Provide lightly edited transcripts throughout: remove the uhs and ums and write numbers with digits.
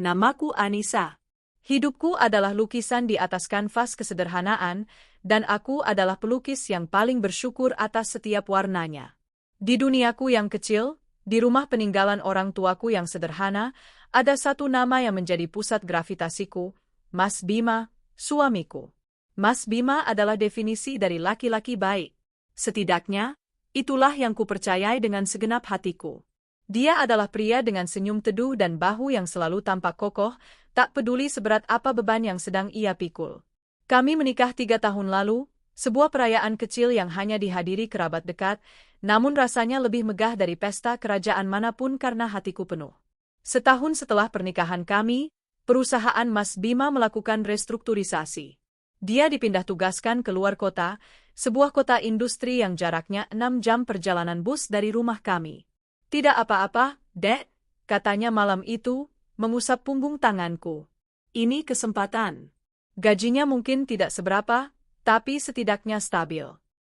Namaku Anissa. Hidupku adalah lukisan di atas kanvas kesederhanaan, dan aku adalah pelukis yang paling bersyukur atas setiap warnanya. Di duniaku yang kecil, di rumah peninggalan orang tuaku yang sederhana, ada satu nama yang menjadi pusat gravitasiku, Mas Bima, suamiku. Mas Bima adalah definisi dari laki-laki baik. Setidaknya, itulah yang kupercayai dengan segenap hatiku. Dia adalah pria dengan senyum teduh dan bahu yang selalu tampak kokoh, tak peduli seberat apa beban yang sedang ia pikul. Kami menikah 3 tahun lalu, sebuah perayaan kecil yang hanya dihadiri kerabat dekat, namun rasanya lebih megah dari pesta kerajaan manapun karena hatiku penuh. Setahun setelah pernikahan kami, perusahaan Mas Bima melakukan restrukturisasi. Dia dipindah tugaskan ke luar kota, sebuah kota industri yang jaraknya 6 jam perjalanan bus dari rumah kami. Tidak apa-apa, Dek, katanya malam itu, mengusap punggung tanganku. Ini kesempatan. Gajinya mungkin tidak seberapa, tapi setidaknya stabil.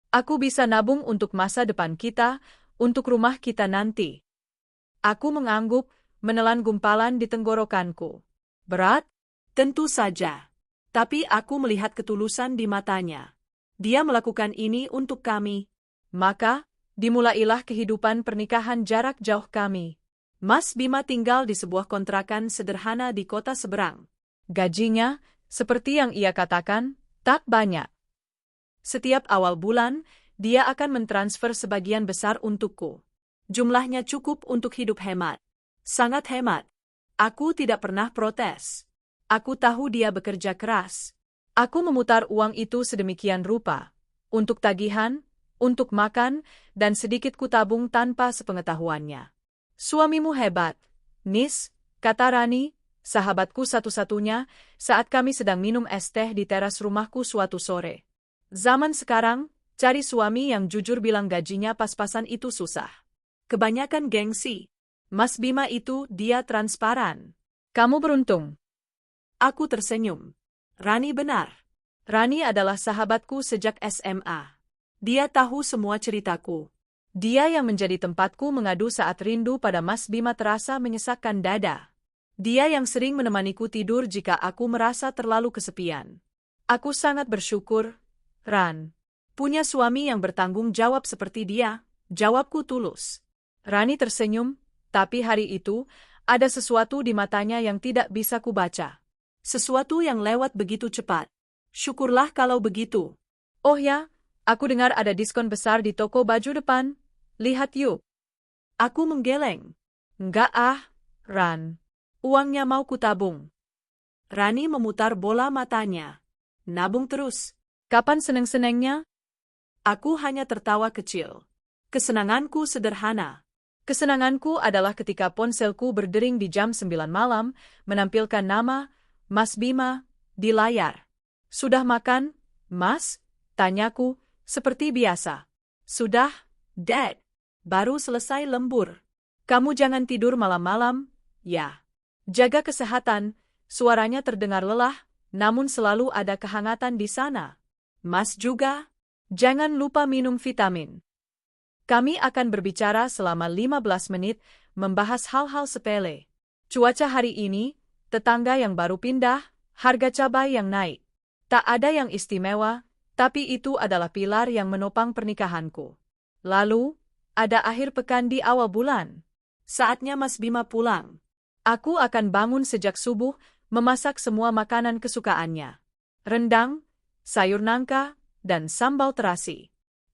Aku bisa nabung untuk masa depan kita, untuk rumah kita nanti. Aku mengangguk, menelan gumpalan di tenggorokanku. Berat? Tentu saja. Tapi aku melihat ketulusan di matanya. Dia melakukan ini untuk kami. Maka, dimulailah kehidupan pernikahan jarak jauh kami. Mas Bima tinggal di sebuah kontrakan sederhana di kota seberang. Gajinya, seperti yang ia katakan, tak banyak. Setiap awal bulan, dia akan mentransfer sebagian besar untukku. Jumlahnya cukup untuk hidup hemat. Sangat hemat. Aku tidak pernah protes. Aku tahu dia bekerja keras. Aku memutar uang itu sedemikian rupa. Untuk tagihan, untuk makan, dan sedikit kutabung tanpa sepengetahuannya. Suamimu hebat, Nis, kata Rani, sahabatku satu-satunya, saat kami sedang minum es teh di teras rumahku suatu sore. Zaman sekarang, cari suami yang jujur bilang gajinya pas-pasan itu susah. Kebanyakan gengsi. Mas Bima itu dia transparan. Kamu beruntung. Aku tersenyum. Rani benar. Rani adalah sahabatku sejak SMA. Dia tahu semua ceritaku. Dia yang menjadi tempatku mengadu saat rindu pada Mas Bima terasa menyesakkan dada. Dia yang sering menemaniku tidur jika aku merasa terlalu kesepian. Aku sangat bersyukur, Ran. Punya suami yang bertanggung jawab seperti dia, jawabku tulus. Rani tersenyum, tapi hari itu, ada sesuatu di matanya yang tidak bisa kubaca. Sesuatu yang lewat begitu cepat. Syukurlah kalau begitu. Oh ya, aku dengar ada diskon besar di toko baju depan. Lihat yuk. Aku menggeleng. Enggak Ran. Uangnya mau kutabung. Rani memutar bola matanya. Nabung terus. Kapan seneng-senengnya? Aku hanya tertawa kecil. Kesenanganku sederhana. Kesenanganku adalah ketika ponselku berdering di jam 9 malam, menampilkan nama Mas Bima di layar. Sudah makan, Mas? Tanyaku, seperti biasa. Sudah, Dad. Baru selesai lembur. Kamu jangan tidur malam-malam, ya. Jaga kesehatan, suaranya terdengar lelah, namun selalu ada kehangatan di sana. Mas juga, jangan lupa minum vitamin. Kami akan berbicara selama 15 menit, membahas hal-hal sepele. Cuaca hari ini, tetangga yang baru pindah, harga cabai yang naik. Tak ada yang istimewa, tapi itu adalah pilar yang menopang pernikahanku. Lalu, ada akhir pekan di awal bulan. Saatnya Mas Bima pulang. Aku akan bangun sejak subuh, memasak semua makanan kesukaannya. Rendang, sayur nangka, dan sambal terasi.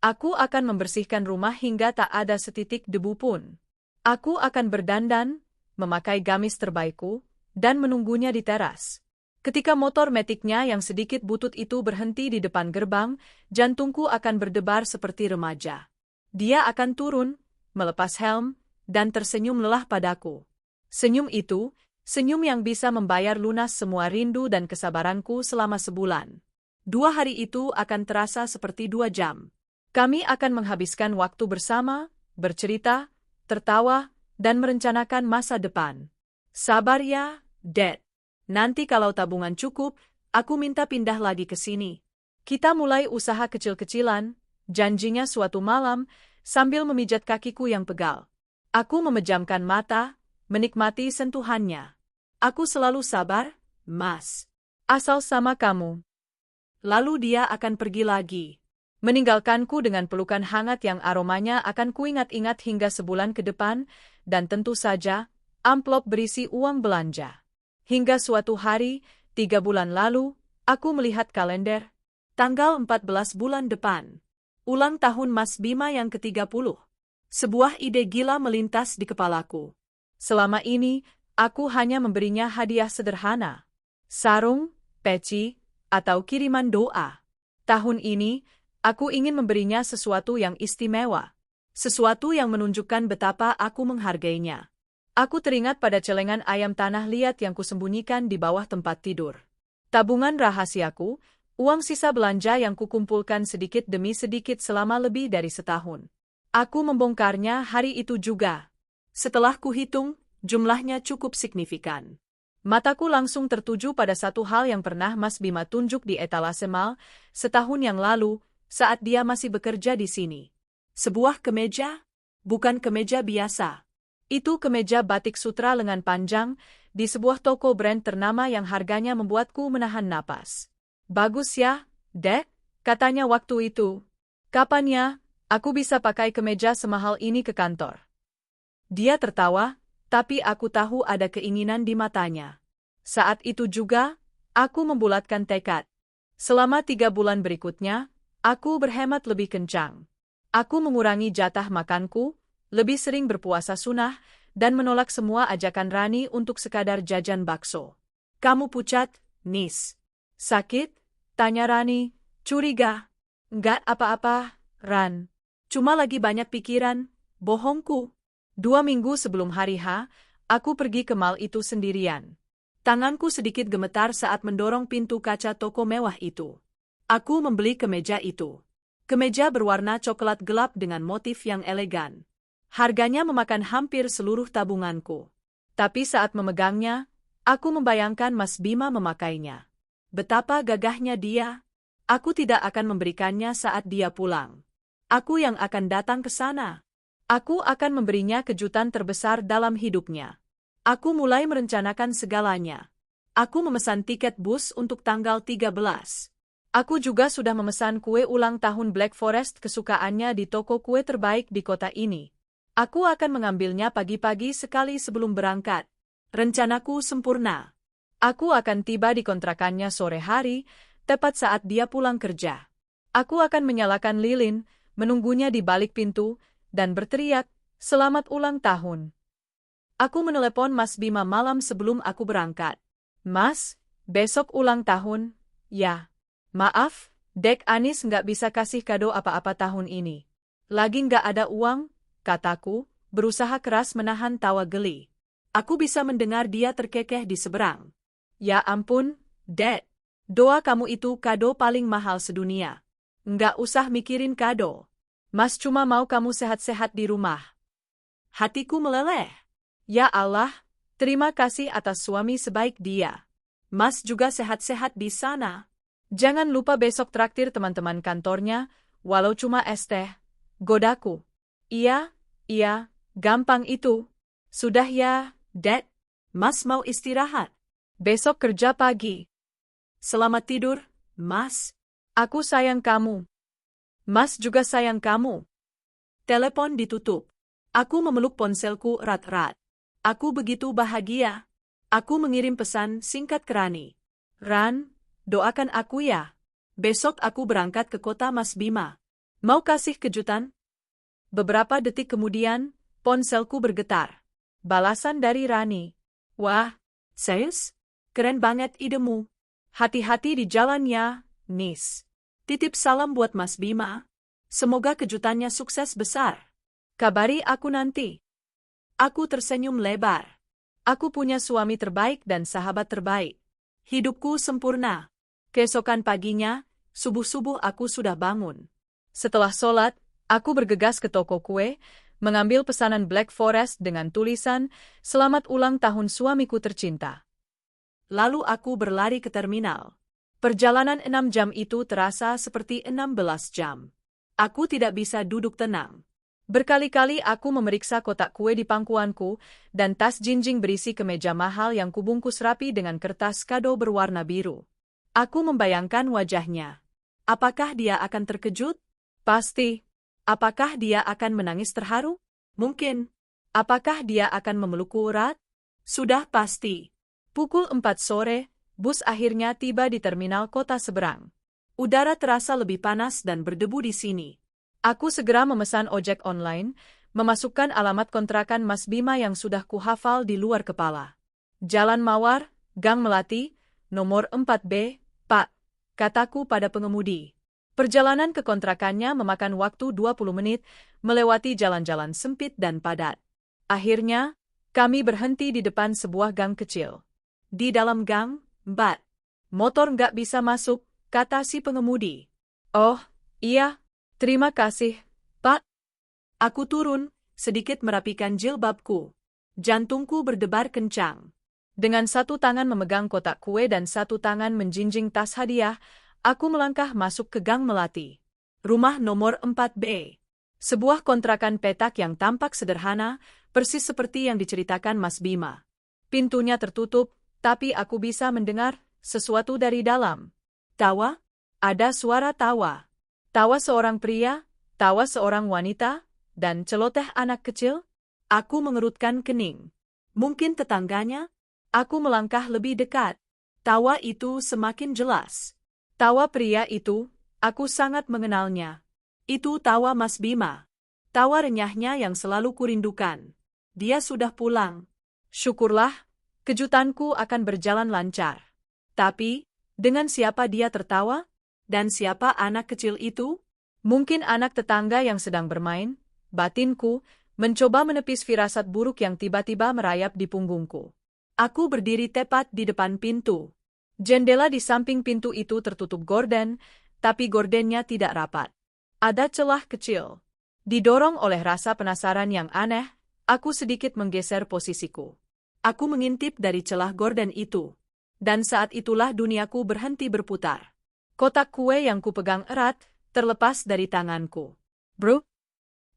Aku akan membersihkan rumah hingga tak ada setitik debu pun. Aku akan berdandan, memakai gamis terbaikku, dan menunggunya di teras. Ketika motor metiknya yang sedikit butut itu berhenti di depan gerbang, jantungku akan berdebar seperti remaja. Dia akan turun, melepas helm, dan tersenyum lelah padaku. Senyum itu, senyum yang bisa membayar lunas semua rindu dan kesabaranku selama sebulan. 2 hari itu akan terasa seperti 2 jam. Kami akan menghabiskan waktu bersama, bercerita, tertawa, dan merencanakan masa depan. Sabar ya, Dad. Nanti kalau tabungan cukup, aku minta pindah lagi ke sini. Kita mulai usaha kecil-kecilan, janjinya suatu malam, sambil memijat kakiku yang pegal. Aku memejamkan mata, menikmati sentuhannya. Aku selalu sabar, Mas. Asal sama kamu. Lalu dia akan pergi lagi. Meninggalkanku dengan pelukan hangat yang aromanya akan kuingat-ingat hingga sebulan ke depan, dan tentu saja, amplop berisi uang belanja. Hingga suatu hari, 3 bulan lalu, aku melihat kalender. Tanggal 14 bulan depan. Ulang tahun Mas Bima yang ke-30. Sebuah ide gila melintas di kepalaku. Selama ini, aku hanya memberinya hadiah sederhana. Sarung, peci, atau kiriman doa. Tahun ini, aku ingin memberinya sesuatu yang istimewa. Sesuatu yang menunjukkan betapa aku menghargainya. Aku teringat pada celengan ayam tanah liat yang kusembunyikan di bawah tempat tidur. Tabungan rahasiaku, uang sisa belanja yang kukumpulkan sedikit demi sedikit selama lebih dari setahun. Aku membongkarnya hari itu juga. Setelah kuhitung, jumlahnya cukup signifikan. Mataku langsung tertuju pada satu hal yang pernah Mas Bima tunjuk di etalase mal setahun yang lalu saat dia masih bekerja di sini. Sebuah kemeja? Bukan kemeja biasa. Itu kemeja batik sutra lengan panjang di sebuah toko brand ternama yang harganya membuatku menahan napas. Bagus ya, Dek, katanya waktu itu. Kapan ya, aku bisa pakai kemeja semahal ini ke kantor? Dia tertawa, tapi aku tahu ada keinginan di matanya. Saat itu juga, aku membulatkan tekad. Selama 3 bulan berikutnya, aku berhemat lebih kencang. Aku mengurangi jatah makanku, lebih sering berpuasa sunnah, dan menolak semua ajakan Rani untuk sekadar jajan bakso. Kamu pucat, Nis. Sakit? Tanya Rani, curiga. Enggak apa-apa, Ran. Cuma lagi banyak pikiran, bohongku. 2 minggu sebelum hari H, aku pergi ke mal itu sendirian. Tanganku sedikit gemetar saat mendorong pintu kaca toko mewah itu. Aku membeli kemeja itu. Kemeja berwarna coklat gelap dengan motif yang elegan. Harganya memakan hampir seluruh tabunganku. Tapi saat memegangnya, aku membayangkan Mas Bima memakainya. Betapa gagahnya dia. Aku tidak akan memberikannya saat dia pulang. Aku yang akan datang ke sana. Aku akan memberinya kejutan terbesar dalam hidupnya. Aku mulai merencanakan segalanya. Aku memesan tiket bus untuk tanggal 13. Aku juga sudah memesan kue ulang tahun Black Forest kesukaannya di toko kue terbaik di kota ini. Aku akan mengambilnya pagi-pagi sekali sebelum berangkat. Rencanaku sempurna. Aku akan tiba di kontrakannya sore hari, tepat saat dia pulang kerja. Aku akan menyalakan lilin, menunggunya di balik pintu, dan berteriak, "Selamat ulang tahun." Aku menelepon Mas Bima malam sebelum aku berangkat. "Mas, besok ulang tahun, ya." "Maaf, Dek Anis nggak bisa kasih kado apa-apa tahun ini. Lagi nggak ada uang," kataku, berusaha keras menahan tawa geli. Aku bisa mendengar dia terkekeh di seberang. "Ya ampun, Dek. Doa kamu itu kado paling mahal sedunia. Nggak usah mikirin kado. Mas cuma mau kamu sehat-sehat di rumah." Hatiku meleleh. Ya Allah, terima kasih atas suami sebaik dia. Mas juga sehat-sehat di sana. Jangan lupa besok traktir teman-teman kantornya, walau cuma es teh. Godaku. Iya, gampang itu. Sudah ya, Dad. Mas mau istirahat. Besok kerja pagi. Selamat tidur, Mas. Aku sayang kamu. Mas juga sayang kamu. Telepon ditutup. Aku memeluk ponselku erat-erat. Aku begitu bahagia. Aku mengirim pesan singkat ke Rani. "Ran, doakan aku ya. Besok aku berangkat ke kota Mas Bima. Mau kasih kejutan?" Beberapa detik kemudian, ponselku bergetar. Balasan dari Rani. "Wah, Sayus, keren banget idemu. Hati-hati di jalan ya, Nis. Titip salam buat Mas Bima. Semoga kejutannya sukses besar. Kabari aku nanti." Aku tersenyum lebar. Aku punya suami terbaik dan sahabat terbaik. Hidupku sempurna. Keesokan paginya, subuh-subuh aku sudah bangun. Setelah sholat, aku bergegas ke toko kue, mengambil pesanan Black Forest dengan tulisan, "Selamat ulang tahun suamiku tercinta." Lalu aku berlari ke terminal. Perjalanan 6 jam itu terasa seperti 16 jam. Aku tidak bisa duduk tenang. Berkali-kali aku memeriksa kotak kue di pangkuanku, dan tas jinjing berisi kemeja mahal yang kubungkus rapi dengan kertas kado berwarna biru. Aku membayangkan wajahnya. Apakah dia akan terkejut? Pasti. Apakah dia akan menangis terharu? Mungkin. Apakah dia akan memelukku erat? Sudah pasti. Pukul 4 sore, bus akhirnya tiba di terminal kota seberang. Udara terasa lebih panas dan berdebu di sini. Aku segera memesan ojek online, memasukkan alamat kontrakan Mas Bima yang sudah kuhafal di luar kepala. Jalan Mawar, Gang Melati, nomor 4B, Pak, kataku pada pengemudi. Perjalanan ke kontrakannya memakan waktu 20 menit, melewati jalan-jalan sempit dan padat. Akhirnya, kami berhenti di depan sebuah gang kecil. Di dalam gang, Mbak, motor nggak bisa masuk, kata si pengemudi. Oh, iya. Terima kasih, Pak. Aku turun, sedikit merapikan jilbabku. Jantungku berdebar kencang. Dengan satu tangan memegang kotak kue dan satu tangan menjinjing tas hadiah, aku melangkah masuk ke Gang Melati. Rumah nomor 4B. Sebuah kontrakan petak yang tampak sederhana, persis seperti yang diceritakan Mas Bima. Pintunya tertutup, tapi aku bisa mendengar sesuatu dari dalam. Tawa? Ada suara tawa. Tawa seorang pria, tawa seorang wanita, dan celoteh anak kecil? Aku mengerutkan kening. Mungkin tetangganya? Aku melangkah lebih dekat. Tawa itu semakin jelas. Tawa pria itu, aku sangat mengenalnya. Itu tawa Mas Bima. Tawa renyahnya yang selalu kurindukan. Dia sudah pulang. Syukurlah, kejutanku akan berjalan lancar. Tapi, dengan siapa dia tertawa? Dan siapa anak kecil itu? Mungkin anak tetangga yang sedang bermain, batinku, mencoba menepis firasat buruk yang tiba-tiba merayap di punggungku. Aku berdiri tepat di depan pintu. Jendela di samping pintu itu tertutup gorden, tapi gordennya tidak rapat. Ada celah kecil. Didorong oleh rasa penasaran yang aneh, aku sedikit menggeser posisiku. Aku mengintip dari celah gorden itu. Dan saat itulah duniaku berhenti berputar. Kotak kue yang kupegang erat, terlepas dari tanganku. Bro?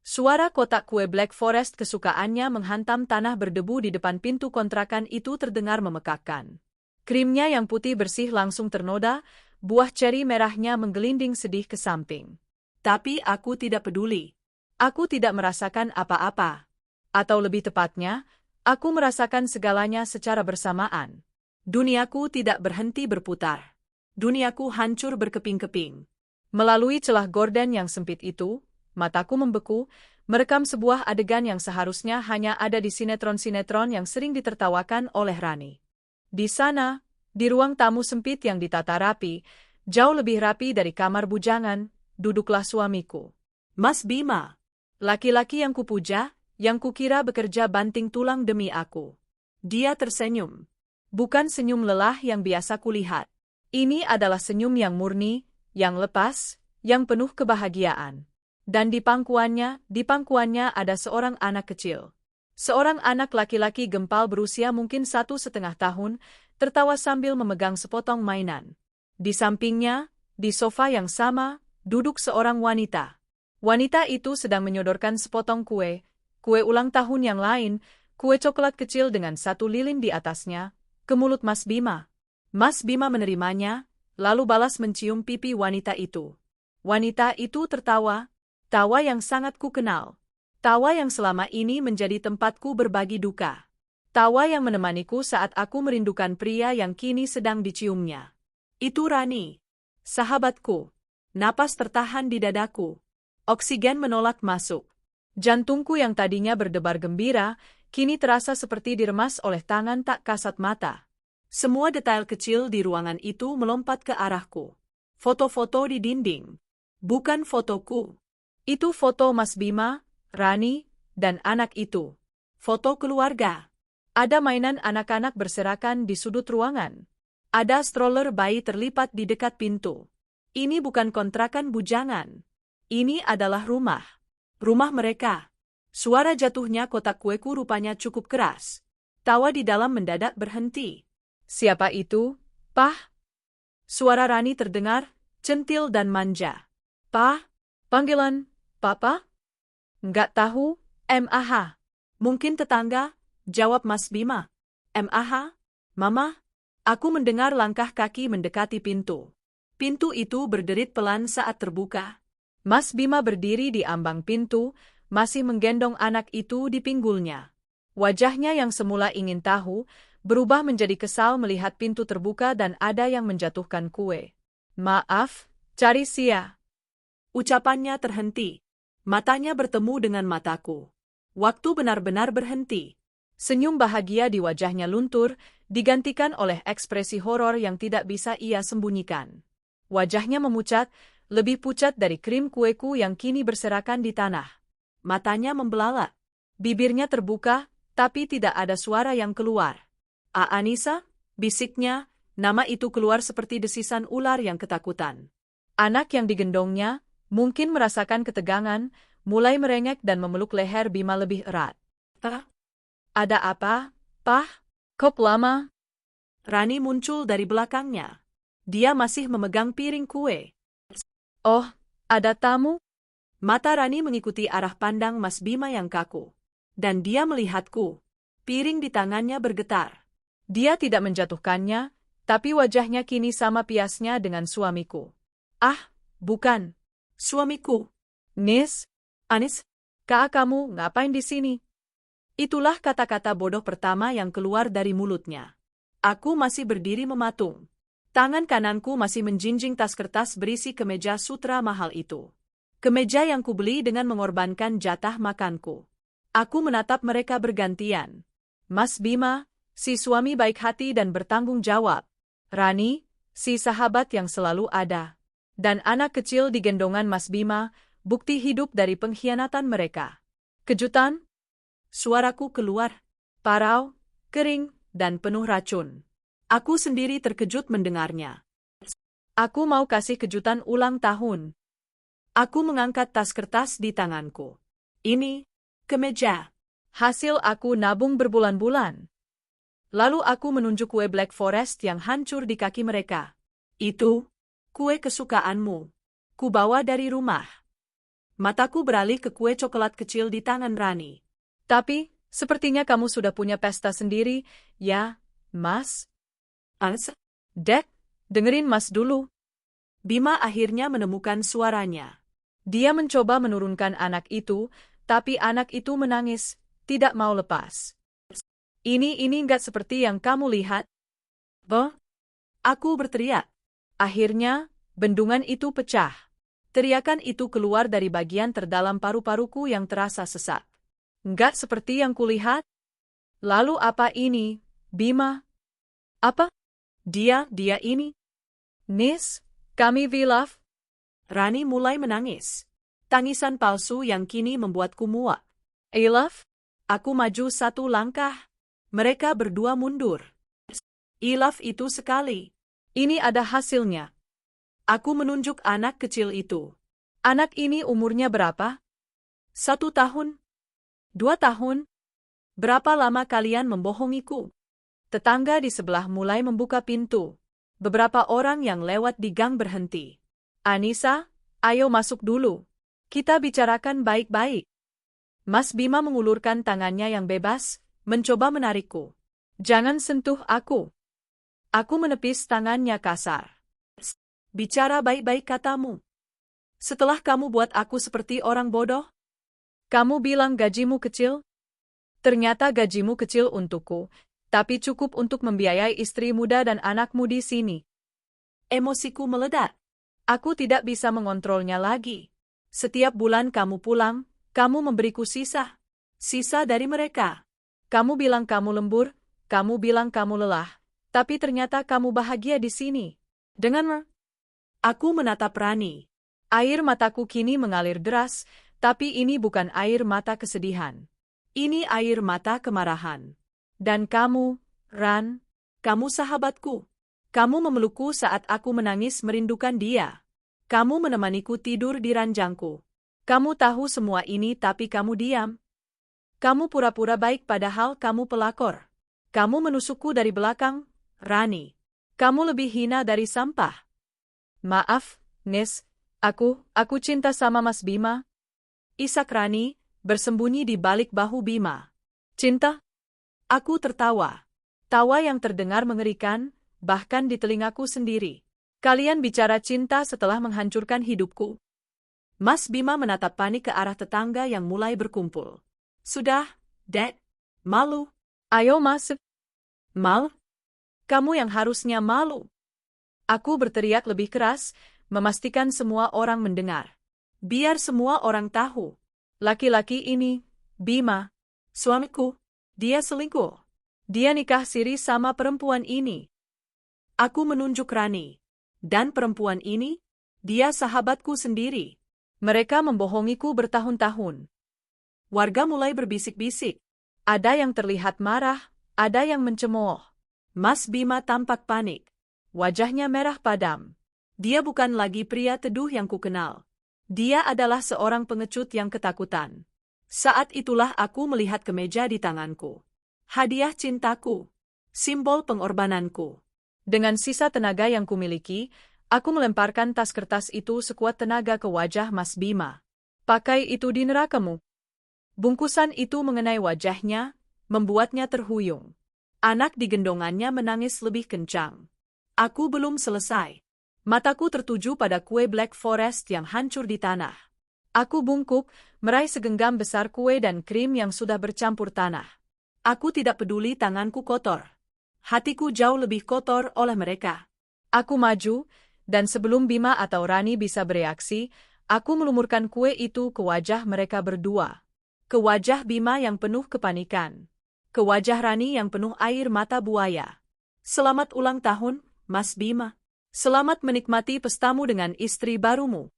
Suara kotak kue Black Forest kesukaannya menghantam tanah berdebu di depan pintu kontrakan itu terdengar memekakkan. Krimnya yang putih bersih langsung ternoda, buah ceri merahnya menggelinding sedih ke samping. Tapi aku tidak peduli. Aku tidak merasakan apa-apa. Atau lebih tepatnya, aku merasakan segalanya secara bersamaan. Duniaku tidak berhenti berputar. Duniaku hancur berkeping-keping. Melalui celah gorden yang sempit itu, mataku membeku, merekam sebuah adegan yang seharusnya hanya ada di sinetron-sinetron yang sering ditertawakan oleh Rani. Di sana, di ruang tamu sempit yang ditata rapi, jauh lebih rapi dari kamar bujangan, duduklah suamiku. Mas Bima. Laki-laki yang kupuja, yang kukira bekerja banting tulang demi aku. Dia tersenyum. Bukan senyum lelah yang biasa kulihat. Ini adalah senyum yang murni, yang lepas, yang penuh kebahagiaan. Dan di pangkuannya ada seorang anak kecil. Seorang anak laki-laki gempal berusia mungkin 1,5 tahun, tertawa sambil memegang sepotong mainan. Di sampingnya, di sofa yang sama, duduk seorang wanita. Wanita itu sedang menyodorkan sepotong kue ulang tahun yang lain, kue coklat kecil dengan satu lilin di atasnya, ke mulut Mas Bima. Mas Bima menerimanya, lalu balas mencium pipi wanita itu. Wanita itu tertawa, tawa yang sangat kukenal. Tawa yang selama ini menjadi tempatku berbagi duka. Tawa yang menemaniku saat aku merindukan pria yang kini sedang diciumnya. Itu Rani. Sahabatku. Napas tertahan di dadaku. Oksigen menolak masuk. Jantungku yang tadinya berdebar gembira, kini terasa seperti diremas oleh tangan tak kasat mata. Semua detail kecil di ruangan itu melompat ke arahku. Foto-foto di dinding. Bukan fotoku. Itu foto Mas Bima, Rani, dan anak itu. Foto keluarga. Ada mainan anak-anak berserakan di sudut ruangan. Ada stroller bayi terlipat di dekat pintu. Ini bukan kontrakan bujangan. Ini adalah rumah. Rumah mereka. Suara jatuhnya kotak kueku rupanya cukup keras. Tawa di dalam mendadak berhenti. Siapa itu, Pah? Suara Rani terdengar, centil dan manja. Pah? Panggilan, Papa? Nggak tahu, Mah. Mungkin tetangga, jawab Mas Bima. Mah, Mama? Aku mendengar langkah kaki mendekati pintu. Pintu itu berderit pelan saat terbuka. Mas Bima berdiri di ambang pintu, masih menggendong anak itu di pinggulnya. Wajahnya yang semula ingin tahu, berubah menjadi kesal melihat pintu terbuka dan ada yang menjatuhkan kue. Maaf, cari Sia. Ucapannya terhenti. Matanya bertemu dengan mataku. Waktu benar-benar berhenti. Senyum bahagia di wajahnya luntur, digantikan oleh ekspresi horor yang tidak bisa ia sembunyikan. Wajahnya memucat, lebih pucat dari krim kueku yang kini berserakan di tanah. Matanya membelalak. Bibirnya terbuka, tapi tidak ada suara yang keluar. Anissa, bisiknya, nama itu keluar seperti desisan ular yang ketakutan. Anak yang digendongnya, mungkin merasakan ketegangan, mulai merengek dan memeluk leher Bima lebih erat. Ada apa, Pah? Kok lama? Rani muncul dari belakangnya. Dia masih memegang piring kue. Oh, ada tamu? Mata Rani mengikuti arah pandang Mas Bima yang kaku. Dan dia melihatku. Piring di tangannya bergetar. Dia tidak menjatuhkannya, tapi wajahnya kini sama piasnya dengan suamiku. Ah, bukan. Suamiku. Anis, Kak, kamu ngapain di sini? Itulah kata-kata bodoh pertama yang keluar dari mulutnya. Aku masih berdiri mematung. Tangan kananku masih menjinjing tas kertas berisi kemeja sutra mahal itu. Kemeja yang kubeli dengan mengorbankan jatah makanku. Aku menatap mereka bergantian. Mas Bima, si suami baik hati dan bertanggung jawab. Rani, si sahabat yang selalu ada. Dan anak kecil di gendongan Mas Bima, bukti hidup dari pengkhianatan mereka. Kejutan? Suaraku keluar. Parau, kering, dan penuh racun. Aku sendiri terkejut mendengarnya. Aku mau kasih kejutan ulang tahun. Aku mengangkat tas kertas di tanganku. Ini, kemeja. Hasil aku nabung berbulan-bulan. Lalu aku menunjuk kue Black Forest yang hancur di kaki mereka. Itu, kue kesukaanmu. Kubawa dari rumah. Mataku beralih ke kue coklat kecil di tangan Rani. Tapi, sepertinya kamu sudah punya pesta sendiri, ya, Mas? Dek, dengerin Mas dulu. Bima akhirnya menemukan suaranya. Dia mencoba menurunkan anak itu, tapi anak itu menangis, tidak mau lepas. Ini nggak seperti yang kamu lihat. Aku berteriak. Akhirnya, bendungan itu pecah. Teriakan itu keluar dari bagian terdalam paru-paruku yang terasa sesak. Nggak seperti yang kulihat. Lalu apa ini, Bima? Apa? Dia ini. Kami Vilaf. Rani mulai menangis. Tangisan palsu yang kini membuatku muak. Ilaf? Aku maju satu langkah. Mereka berdua mundur. Ilaf itu sekali. Ini ada hasilnya. Aku menunjuk anak kecil itu. Anak ini umurnya berapa? 1 tahun? 2 tahun? Berapa lama kalian membohongiku? Tetangga di sebelah mulai membuka pintu. Beberapa orang yang lewat di gang berhenti. Anissa, ayo masuk dulu. Kita bicarakan baik-baik. Mas Bima mengulurkan tangannya yang bebas, mencoba menarikku. Jangan sentuh aku. Aku menepis tangannya kasar. Bicara baik-baik katamu. Setelah kamu buat aku seperti orang bodoh? Kamu bilang gajimu kecil? Ternyata gajimu kecil untukku, tapi cukup untuk membiayai istri muda dan anakmu di sini. Emosiku meledak. Aku tidak bisa mengontrolnya lagi. Setiap bulan kamu pulang, kamu memberiku sisa. Sisa dari mereka. Kamu bilang kamu lembur, kamu bilang kamu lelah, tapi ternyata kamu bahagia di sini. Aku menatap Rani. Air mataku kini mengalir deras, tapi ini bukan air mata kesedihan. Ini air mata kemarahan. Dan kamu, Ran, kamu sahabatku. Kamu memelukku saat aku menangis merindukan dia. Kamu menemaniku tidur di ranjangku. Kamu tahu semua ini tapi kamu diam. Kamu pura-pura baik padahal kamu pelakor. Kamu menusukku dari belakang, Rani. Kamu lebih hina dari sampah. Maaf, Aku cinta sama Mas Bima. Isak Rani, bersembunyi di balik bahu Bima. Cinta? Aku tertawa. Tawa yang terdengar mengerikan, bahkan di telingaku sendiri. Kalian bicara cinta setelah menghancurkan hidupku. Mas Bima menatap panik ke arah tetangga yang mulai berkumpul. Sudah, Dad. Malu. Ayo masuk. Mal? Kamu yang harusnya malu. Aku berteriak lebih keras, memastikan semua orang mendengar. Biar semua orang tahu. Laki-laki ini, Bima, suamiku, dia selingkuh. Dia nikah siri sama perempuan ini. Aku menunjuk Rani. Dan perempuan ini, dia sahabatku sendiri. Mereka membohongiku bertahun-tahun. Warga mulai berbisik-bisik. Ada yang terlihat marah, ada yang mencemooh. Mas Bima tampak panik. Wajahnya merah padam. Dia bukan lagi pria teduh yang kukenal. Dia adalah seorang pengecut yang ketakutan. Saat itulah aku melihat kemeja di tanganku. Hadiah cintaku. Simbol pengorbananku. Dengan sisa tenaga yang kumiliki, aku melemparkan tas kertas itu sekuat tenaga ke wajah Mas Bima. Pakai itu di nerakamu. Bungkusan itu mengenai wajahnya, membuatnya terhuyung. Anak di gendongannya menangis lebih kencang. Aku belum selesai. Mataku tertuju pada kue Black Forest yang hancur di tanah. Aku bungkuk, meraih segenggam besar kue dan krim yang sudah bercampur tanah. Aku tidak peduli tanganku kotor. Hatiku jauh lebih kotor oleh mereka. Aku maju, dan sebelum Bima atau Rani bisa bereaksi, aku melumurkan kue itu ke wajah mereka berdua. Ke wajah Bima yang penuh kepanikan. Ke wajah Rani yang penuh air mata buaya. Selamat ulang tahun, Mas Bima. Selamat menikmati pestamu dengan istri barumu.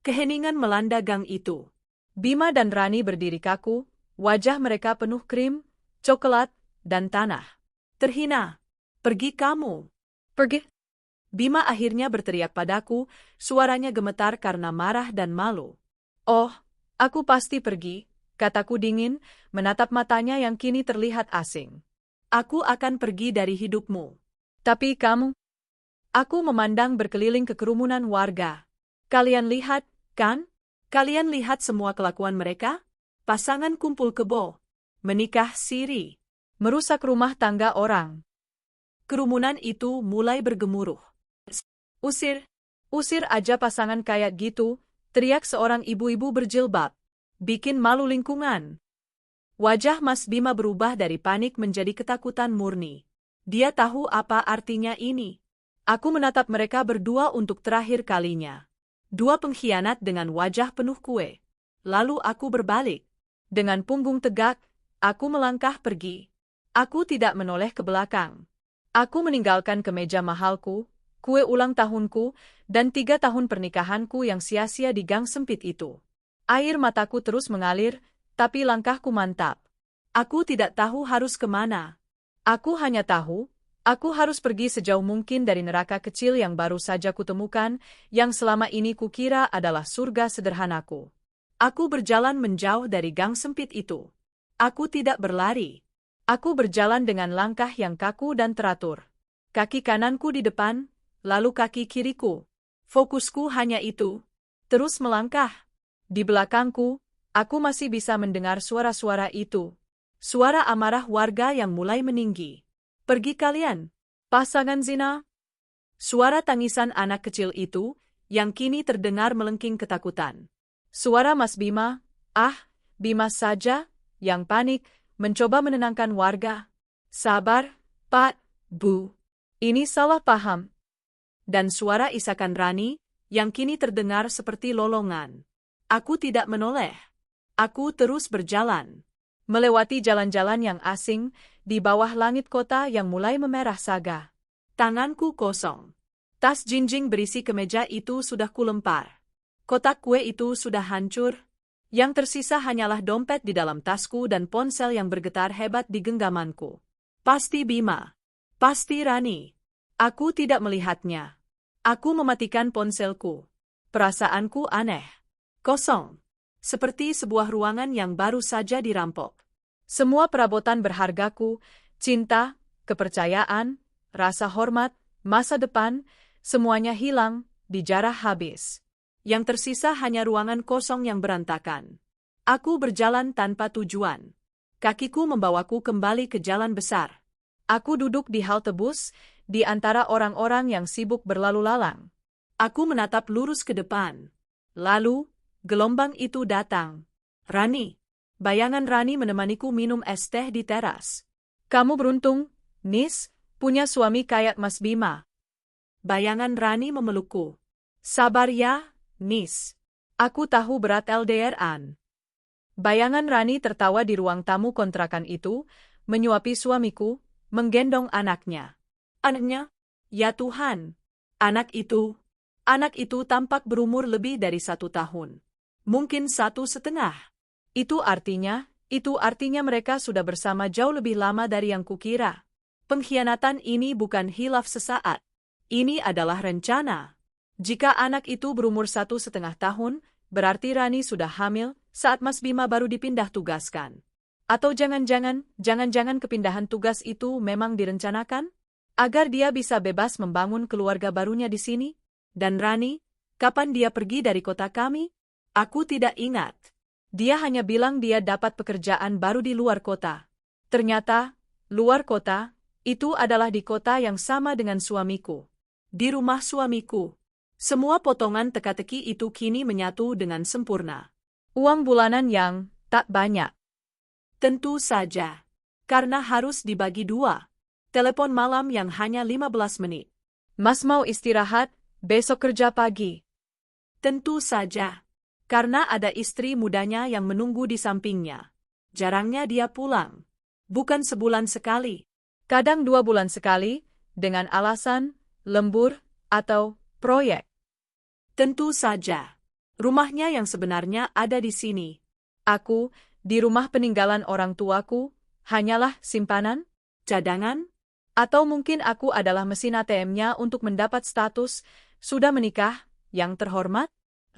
Keheningan melanda gang itu. Bima dan Rani berdiri kaku, wajah mereka penuh krim, coklat, dan tanah. Terhina. Pergi kamu. Pergi. Bima akhirnya berteriak padaku, suaranya gemetar karena marah dan malu. Oh, aku pasti pergi, kataku dingin, menatap matanya yang kini terlihat asing. Aku akan pergi dari hidupmu. Tapi kamu? Aku memandang berkeliling ke kerumunan warga. Kalian lihat, kan? Kalian lihat semua kelakuan mereka? Pasangan kumpul kebo. Menikah siri. Merusak rumah tangga orang. Kerumunan itu mulai bergemuruh. Usir. Usir aja pasangan kayak gitu, teriak seorang ibu-ibu berjilbab. Bikin malu lingkungan. Wajah Mas Bima berubah dari panik menjadi ketakutan murni. Dia tahu apa artinya ini. Aku menatap mereka berdua untuk terakhir kalinya. Dua pengkhianat dengan wajah penuh kue. Lalu aku berbalik. Dengan punggung tegak, aku melangkah pergi. Aku tidak menoleh ke belakang. Aku meninggalkan kemeja mahalku, kue ulang tahunku, dan 3 tahun pernikahanku yang sia-sia di gang sempit itu. Air mataku terus mengalir, tapi langkahku mantap. Aku tidak tahu harus kemana. Aku hanya tahu, aku harus pergi sejauh mungkin dari neraka kecil yang baru saja kutemukan, yang selama ini kukira adalah surga sederhanaku. Aku berjalan menjauh dari gang sempit itu. Aku tidak berlari. Aku berjalan dengan langkah yang kaku dan teratur. Kaki kananku di depan, lalu kaki kiriku. Fokusku hanya itu. Terus melangkah. Di belakangku, aku masih bisa mendengar suara-suara itu. Suara amarah warga yang mulai meninggi. Pergi kalian, pasangan zina. Suara tangisan anak kecil itu, yang kini terdengar melengking ketakutan. Suara Mas Bima, Bima saja, yang panik, mencoba menenangkan warga. Sabar, Pak, Bu. Ini salah paham. Dan suara isakan Rani, yang kini terdengar seperti lolongan. Aku tidak menoleh. Aku terus berjalan. Melewati jalan-jalan yang asing, di bawah langit kota yang mulai memerah saga. Tanganku kosong. Tas jinjing berisi kemeja itu sudah kulempar. Kotak kue itu sudah hancur. Yang tersisa hanyalah dompet di dalam tasku dan ponsel yang bergetar hebat di genggamanku. Pasti Bima. Pasti Rani. Aku tidak melihatnya. Aku mematikan ponselku. Perasaanku aneh. Kosong. Seperti sebuah ruangan yang baru saja dirampok. Semua perabotan berhargaku, cinta, kepercayaan, rasa hormat, masa depan, semuanya hilang, dijarah habis. Yang tersisa hanya ruangan kosong yang berantakan. Aku berjalan tanpa tujuan. Kakiku membawaku kembali ke jalan besar. Aku duduk di halte bus, di antara orang-orang yang sibuk berlalu lalang. Aku menatap lurus ke depan. Lalu, gelombang itu datang. Rani. Bayangan Rani menemaniku minum es teh di teras. Kamu beruntung, Nis, punya suami kayak Mas Bima. Bayangan Rani memelukku. Sabar ya, Nis. Aku tahu berat LDRan. Bayangan Rani tertawa di ruang tamu kontrakan itu, menyuapi suamiku, menggendong anaknya. Anaknya? Ya Tuhan. Anak itu tampak berumur lebih dari 1 tahun. Mungkin 1,5. Itu artinya mereka sudah bersama jauh lebih lama dari yang kukira. Pengkhianatan ini bukan hilaf sesaat. Ini adalah rencana. Jika anak itu berumur 1,5 tahun, berarti Rani sudah hamil saat Mas Bima baru dipindah tugaskan. Atau jangan-jangan kepindahan tugas itu memang direncanakan? Agar dia bisa bebas membangun keluarga barunya di sini? Dan Rani, kapan dia pergi dari kota kami? Aku tidak ingat. Dia hanya bilang dia dapat pekerjaan baru di luar kota. Ternyata, luar kota, itu adalah di kota yang sama dengan suamiku. Di rumah suamiku. Semua potongan teka-teki itu kini menyatu dengan sempurna. Uang bulanan yang tak banyak. Tentu saja. Karena harus dibagi 2. Telepon malam yang hanya 15 menit. Mas mau istirahat? Besok kerja pagi. Tentu saja. Karena ada istri mudanya yang menunggu di sampingnya. Jarangnya dia pulang. Bukan sebulan sekali. Kadang 2 bulan sekali, dengan alasan, lembur, atau proyek. Tentu saja. Rumahnya yang sebenarnya ada di sini. Aku, di rumah peninggalan orang tuaku, hanyalah simpanan, cadangan, atau mungkin aku adalah mesin ATM-nya untuk mendapat status sudah menikah, yang terhormat?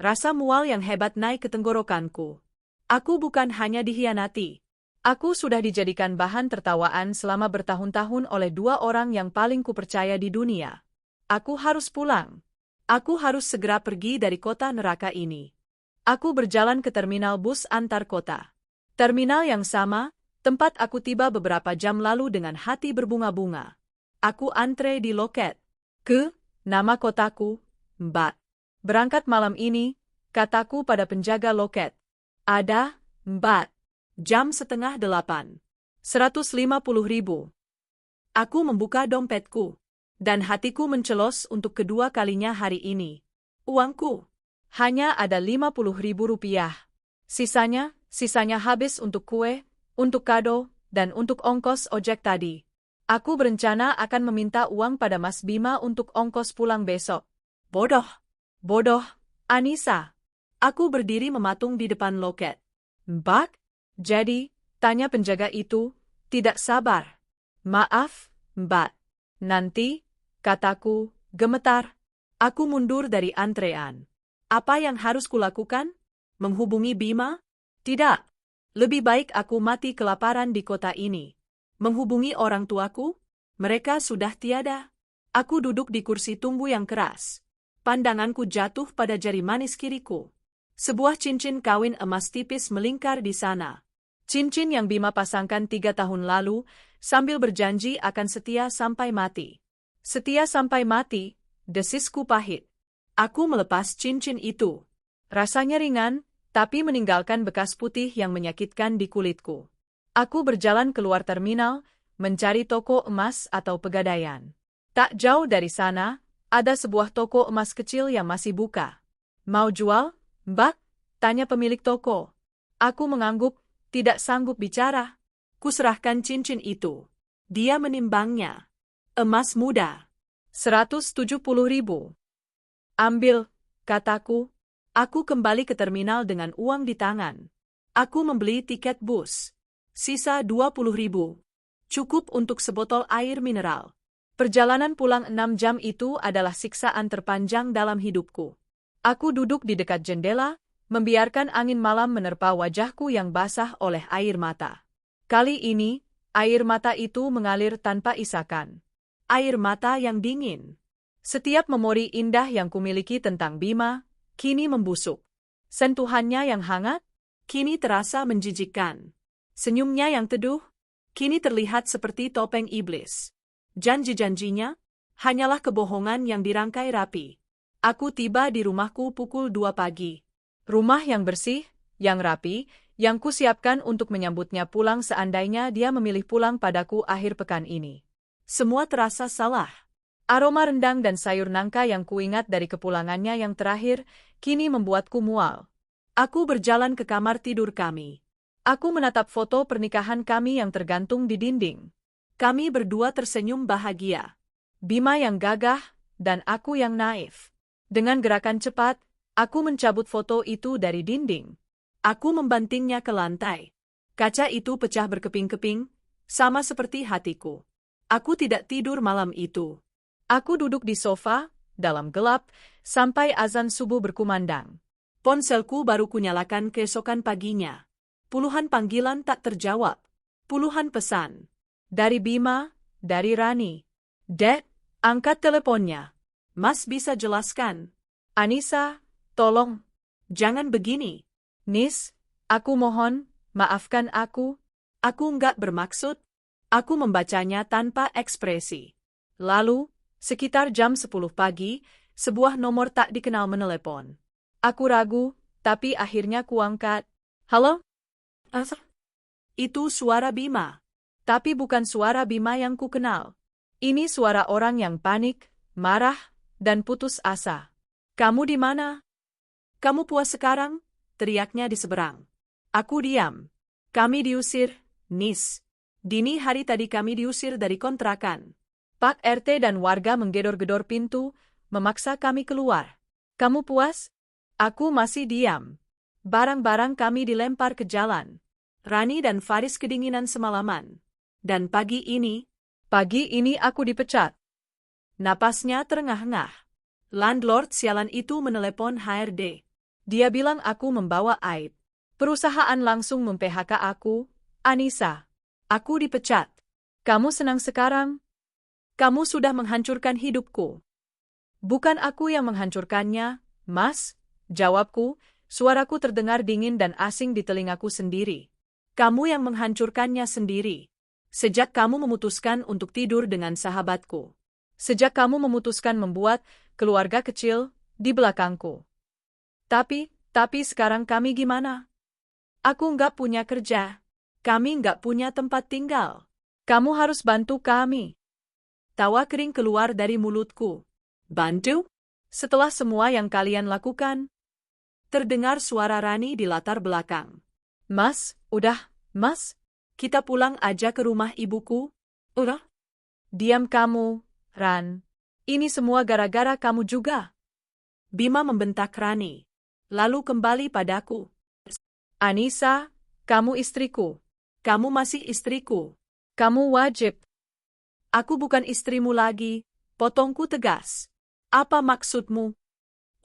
Rasa mual yang hebat naik ke tenggorokanku. Aku bukan hanya dihianati. Aku sudah dijadikan bahan tertawaan selama bertahun-tahun oleh 2 orang yang paling kupercaya di dunia. Aku harus pulang. Aku harus segera pergi dari kota neraka ini. Aku berjalan ke terminal bus antar kota. Terminal yang sama, tempat aku tiba beberapa jam lalu dengan hati berbunga-bunga. Aku antre di loket. Nama kotaku, Mbak. Berangkat malam ini, kataku pada penjaga loket. Ada, Mbak. Jam 7:30. 150.000. Aku membuka dompetku. Dan hatiku mencelos untuk kedua kalinya hari ini. Uangku. Hanya ada 50.000 rupiah. Sisanya habis untuk kue, untuk kado, dan untuk ongkos ojek tadi. Aku berencana akan meminta uang pada Mas Bima untuk ongkos pulang besok. Bodoh, Anissa. Aku berdiri mematung di depan loket. Mbak? Jadi, tanya penjaga itu, tidak sabar. Maaf, Mbak. Nanti, kataku, gemetar. Aku mundur dari antrean. Apa yang harus kulakukan? Menghubungi Bima? Tidak. Lebih baik aku mati kelaparan di kota ini. Menghubungi orang tuaku? Mereka sudah tiada. Aku duduk di kursi tunggu yang keras. Pandanganku jatuh pada jari manis kiriku. Sebuah cincin kawin emas tipis melingkar di sana. Cincin yang Bima pasangkan 3 tahun lalu, sambil berjanji akan setia sampai mati. Setia sampai mati, desisku pahit. Aku melepas cincin itu. Rasanya ringan, tapi meninggalkan bekas putih yang menyakitkan di kulitku. Aku berjalan keluar terminal, mencari toko emas atau pegadaian. Tak jauh dari sana, ada sebuah toko emas kecil yang masih buka. Mau jual, Mbak? Tanya pemilik toko. Aku mengangguk, tidak sanggup bicara. Kuserahkan cincin itu. Dia menimbangnya. Emas muda. 170.000. Ambil, kataku. Aku kembali ke terminal dengan uang di tangan. Aku membeli tiket bus. Sisa 20.000. Cukup untuk sebotol air mineral. Perjalanan pulang 6 jam itu adalah siksaan terpanjang dalam hidupku. Aku duduk di dekat jendela, membiarkan angin malam menerpa wajahku yang basah oleh air mata. Kali ini, air mata itu mengalir tanpa isakan. Air mata yang dingin. Setiap memori indah yang kumiliki tentang Bima, kini membusuk. Sentuhannya yang hangat, kini terasa menjijikkan. Senyumnya yang teduh, kini terlihat seperti topeng iblis. Janji-janjinya hanyalah kebohongan yang dirangkai rapi. Aku tiba di rumahku pukul 2 pagi. Rumah yang bersih, yang rapi, yang kusiapkan untuk menyambutnya pulang seandainya dia memilih pulang padaku akhir pekan ini. Semua terasa salah. Aroma rendang dan sayur nangka yang kuingat dari kepulangannya yang terakhir, kini membuatku mual. Aku berjalan ke kamar tidur kami. Aku menatap foto pernikahan kami yang tergantung di dinding. Kami berdua tersenyum bahagia. Bima yang gagah, dan aku yang naif. Dengan gerakan cepat, aku mencabut foto itu dari dinding. Aku membantingnya ke lantai. Kaca itu pecah berkeping-keping, sama seperti hatiku. Aku tidak tidur malam itu. Aku duduk di sofa, dalam gelap, sampai azan subuh berkumandang. Ponselku baru kunyalakan keesokan paginya. Puluhan panggilan tak terjawab. Puluhan pesan. Dari Bima, dari Rani. Dek, angkat teleponnya. Mas bisa jelaskan. Anissa, tolong. Jangan begini. Nis, aku mohon, maafkan aku. Aku enggak bermaksud. Aku membacanya tanpa ekspresi. Lalu, sekitar jam 10 pagi, sebuah nomor tak dikenal menelepon. Aku ragu, tapi akhirnya kuangkat. Halo? Itu suara Bima. Tapi bukan suara Bima yang kukenal. Ini suara orang yang panik, marah, dan putus asa. Kamu di mana? Kamu puas sekarang? Teriaknya di seberang. Aku diam. Kami diusir, Nis. Dini hari tadi kami diusir dari kontrakan. Pak RT dan warga menggedor-gedor pintu, memaksa kami keluar. Kamu puas? Aku masih diam. Barang-barang kami dilempar ke jalan. Rani dan Faris kedinginan semalaman. Dan pagi ini aku dipecat. Napasnya terengah-engah. Landlord sialan itu menelepon HRD. Dia bilang aku membawa aib. Perusahaan langsung mem-PHK aku, Anissa. Aku dipecat. Kamu senang sekarang? Kamu sudah menghancurkan hidupku. Bukan aku yang menghancurkannya, Mas. Jawabku, suaraku terdengar dingin dan asing di telingaku sendiri. Kamu yang menghancurkannya sendiri. Sejak kamu memutuskan untuk tidur dengan sahabatku. Sejak kamu memutuskan membuat keluarga kecil di belakangku. Tapi sekarang kami gimana? Aku nggak punya kerja. Kami nggak punya tempat tinggal. Kamu harus bantu kami. Tawa kering keluar dari mulutku. Bantu? Setelah semua yang kalian lakukan? Terdengar suara Rani di latar belakang. Mas, udah, Mas. Kita pulang aja ke rumah ibuku. Udah? Diam kamu, Ran. Ini semua gara-gara kamu juga. Bima membentak Rani. Lalu kembali padaku. Anissa, kamu istriku. Kamu masih istriku. Kamu wajib. Aku bukan istrimu lagi, potongku tegas. Apa maksudmu?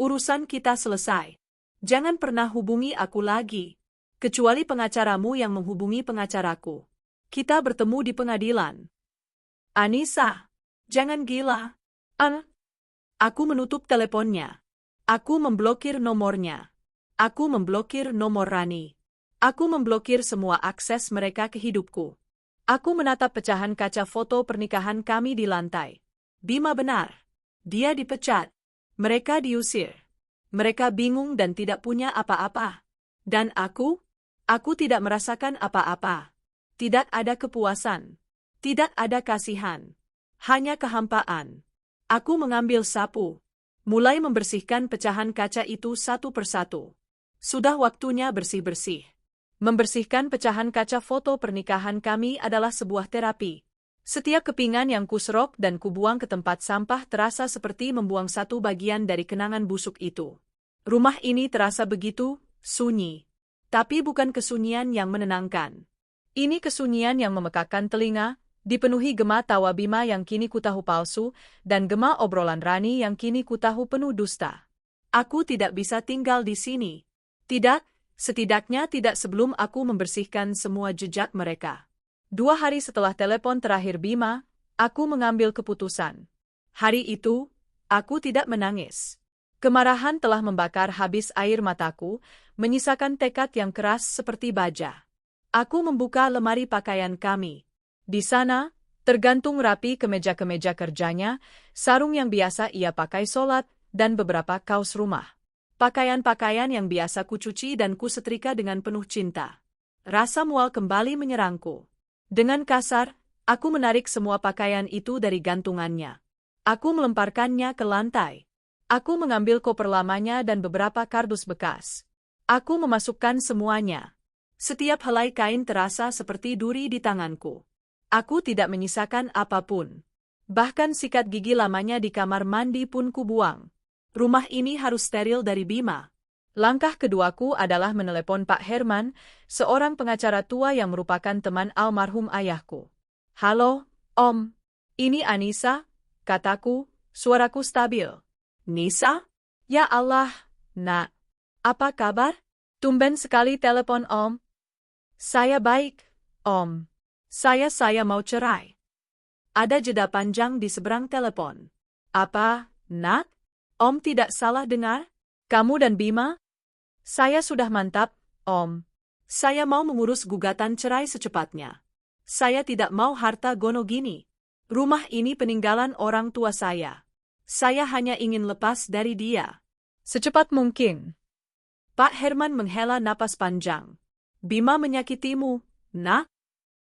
Urusan kita selesai. Jangan pernah hubungi aku lagi. Kecuali pengacaramu yang menghubungi pengacaraku. Kita bertemu di pengadilan. Anissa, jangan gila. Aku menutup teleponnya. Aku memblokir nomornya. Aku memblokir nomor Rani. Aku memblokir semua akses mereka ke hidupku. Aku menatap pecahan kaca foto pernikahan kami di lantai. Bima benar. Dia dipecat. Mereka diusir. Mereka bingung dan tidak punya apa-apa. Dan aku tidak merasakan apa-apa. Tidak ada kepuasan. Tidak ada kasihan. Hanya kehampaan. Aku mengambil sapu. Mulai membersihkan pecahan kaca itu satu persatu. Sudah waktunya bersih-bersih. Membersihkan pecahan kaca foto pernikahan kami adalah sebuah terapi. Setiap kepingan yang kuserok dan kubuang ke tempat sampah terasa seperti membuang satu bagian dari kenangan busuk itu. Rumah ini terasa begitu sunyi. Tapi bukan kesunyian yang menenangkan. Ini kesunyian yang memekakkan telinga, dipenuhi gema tawa Bima yang kini kutahu palsu, dan gema obrolan Rani yang kini kutahu penuh dusta. Aku tidak bisa tinggal di sini. Tidak, setidaknya tidak sebelum aku membersihkan semua jejak mereka. 2 hari setelah telepon terakhir Bima, aku mengambil keputusan. Hari itu, aku tidak menangis. Kemarahan telah membakar habis air mataku, menyisakan tekad yang keras seperti baja. Aku membuka lemari pakaian kami. Di sana, tergantung rapi kemeja-kemeja kerjanya, sarung yang biasa ia pakai sholat, dan beberapa kaos rumah. Pakaian-pakaian yang biasa kucuci dan kusetrika dengan penuh cinta. Rasa mual kembali menyerangku. Dengan kasar, aku menarik semua pakaian itu dari gantungannya. Aku melemparkannya ke lantai. Aku mengambil koper lamanya dan beberapa kardus bekas. Aku memasukkan semuanya. Setiap helai kain terasa seperti duri di tanganku. Aku tidak menyisakan apapun. Bahkan sikat gigi lamanya di kamar mandi pun kubuang. Rumah ini harus steril dari Bima. Langkah keduaku adalah menelepon Pak Herman, seorang pengacara tua yang merupakan teman almarhum ayahku. "Halo, Om. Ini Anissa," kataku, suaraku stabil. "Nisa? Ya Allah, Nak. Apa kabar? Tumben sekali telepon Om." "Saya baik, Om. Saya mau cerai." Ada jeda panjang di seberang telepon. "Apa, Nak? Om tidak salah dengar? Kamu dan Bima?" "Saya sudah mantap, Om. Saya mau mengurus gugatan cerai secepatnya. Saya tidak mau harta gono gini. Rumah ini peninggalan orang tua saya. Saya hanya ingin lepas dari dia secepat mungkin." Pak Herman menghela napas panjang. "Bima menyakitimu, Nak?"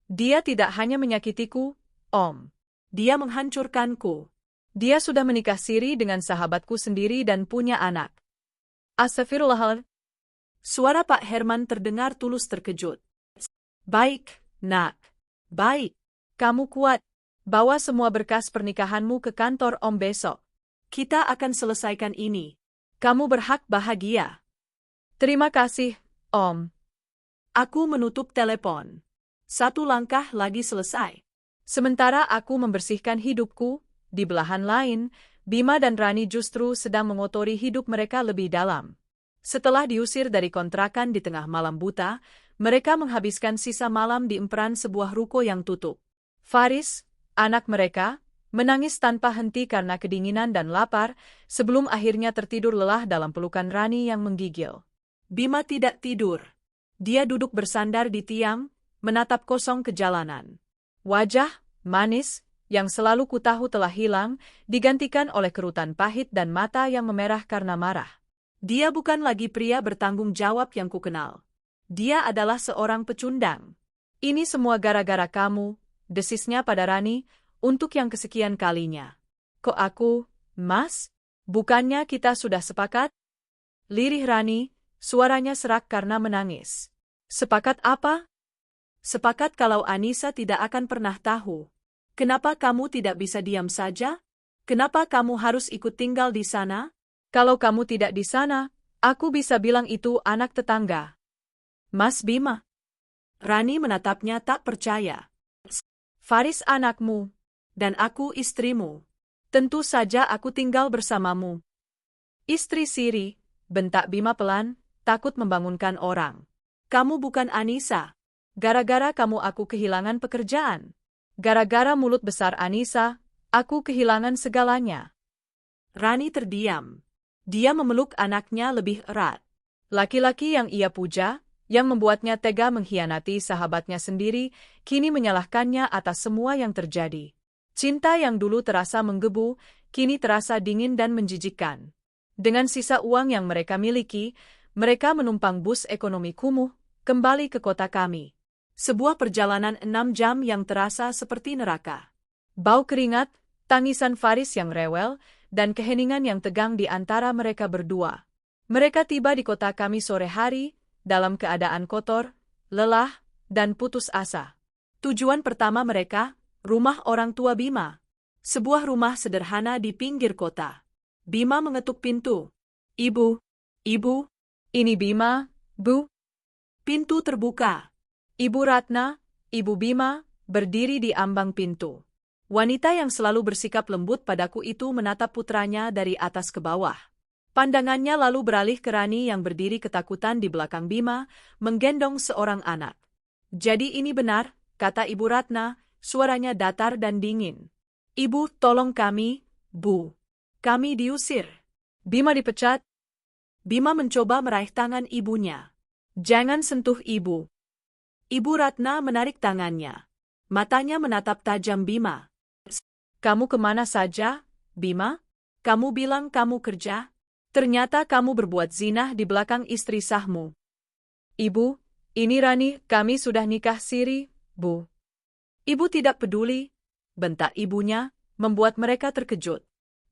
"Dia tidak hanya menyakitiku, Om. Dia menghancurkanku. Dia sudah menikah siri dengan sahabatku sendiri dan punya anak." "Astagfirullahaladzim." Suara Pak Herman terdengar tulus terkejut. "Baik, Nak. Baik. Kamu kuat. Bawa semua berkas pernikahanmu ke kantor Om besok. Kita akan selesaikan ini. Kamu berhak bahagia." "Terima kasih, Om." Aku menutup telepon. Satu langkah lagi selesai. Sementara aku membersihkan hidupku, di belahan lain, Bima dan Rani justru sedang mengotori hidup mereka lebih dalam. Setelah diusir dari kontrakan di tengah malam buta, mereka menghabiskan sisa malam di emperan sebuah ruko yang tutup. Faris, anak mereka, menangis tanpa henti karena kedinginan dan lapar, sebelum akhirnya tertidur lelah dalam pelukan Rani yang menggigil. Bima tidak tidur. Dia duduk bersandar di tiang, menatap kosong ke jalanan. Wajah, manis, yang selalu kutahu telah hilang, digantikan oleh kerutan pahit dan mata yang memerah karena marah. Dia bukan lagi pria bertanggung jawab yang kukenal. Dia adalah seorang pecundang. "Ini semua gara-gara kamu," desisnya pada Rani, untuk yang kesekian kalinya. "Kok aku, Mas? Bukannya kita sudah sepakat?" Lirih Rani, suaranya serak karena menangis. "Sepakat apa?" "Sepakat kalau Anissa tidak akan pernah tahu. Kenapa kamu tidak bisa diam saja? Kenapa kamu harus ikut tinggal di sana? Kalau kamu tidak di sana, aku bisa bilang itu anak tetangga." "Mas Bima." Rani menatapnya tak percaya. "Faris anakmu, dan aku istrimu. Tentu saja aku tinggal bersamamu." "Istri siri," bentak Bima pelan, takut membangunkan orang. "Kamu bukan Anissa. Gara-gara kamu aku kehilangan pekerjaan. Gara-gara mulut besar Anissa, aku kehilangan segalanya." Rani terdiam. Dia memeluk anaknya lebih erat. Laki-laki yang ia puja, yang membuatnya tega mengkhianati sahabatnya sendiri, kini menyalahkannya atas semua yang terjadi. Cinta yang dulu terasa menggebu, kini terasa dingin dan menjijikkan. Dengan sisa uang yang mereka miliki, mereka menumpang bus ekonomi kumuh, kembali ke kota kami. Sebuah perjalanan 6 jam yang terasa seperti neraka. Bau keringat, tangisan Faris yang rewel, dan keheningan yang tegang di antara mereka berdua. Mereka tiba di kota kami sore hari, dalam keadaan kotor, lelah, dan putus asa. Tujuan pertama mereka, rumah orang tua Bima. Sebuah rumah sederhana di pinggir kota. Bima mengetuk pintu. Ibu, ini Bima, Bu." Pintu terbuka. Ibu Ratna, Ibu Bima, berdiri di ambang pintu. Wanita yang selalu bersikap lembut padaku itu menatap putranya dari atas ke bawah. Pandangannya lalu beralih ke Rani yang berdiri ketakutan di belakang Bima, menggendong seorang anak. "Jadi ini benar," kata Ibu Ratna, suaranya datar dan dingin. "Ibu, tolong kami, Bu. Kami diusir." "Bima dipecat?" Bima mencoba meraih tangan ibunya. Jangan sentuh ibu. Ibu Ratna menarik tangannya. Matanya menatap tajam Bima. Kamu kemana saja, Bima? Kamu bilang kamu kerja? Ternyata kamu berbuat zina di belakang istri sahmu. Ibu, ini Rani, kami sudah nikah siri, Bu. Ibu tidak peduli, bentak ibunya, membuat mereka terkejut.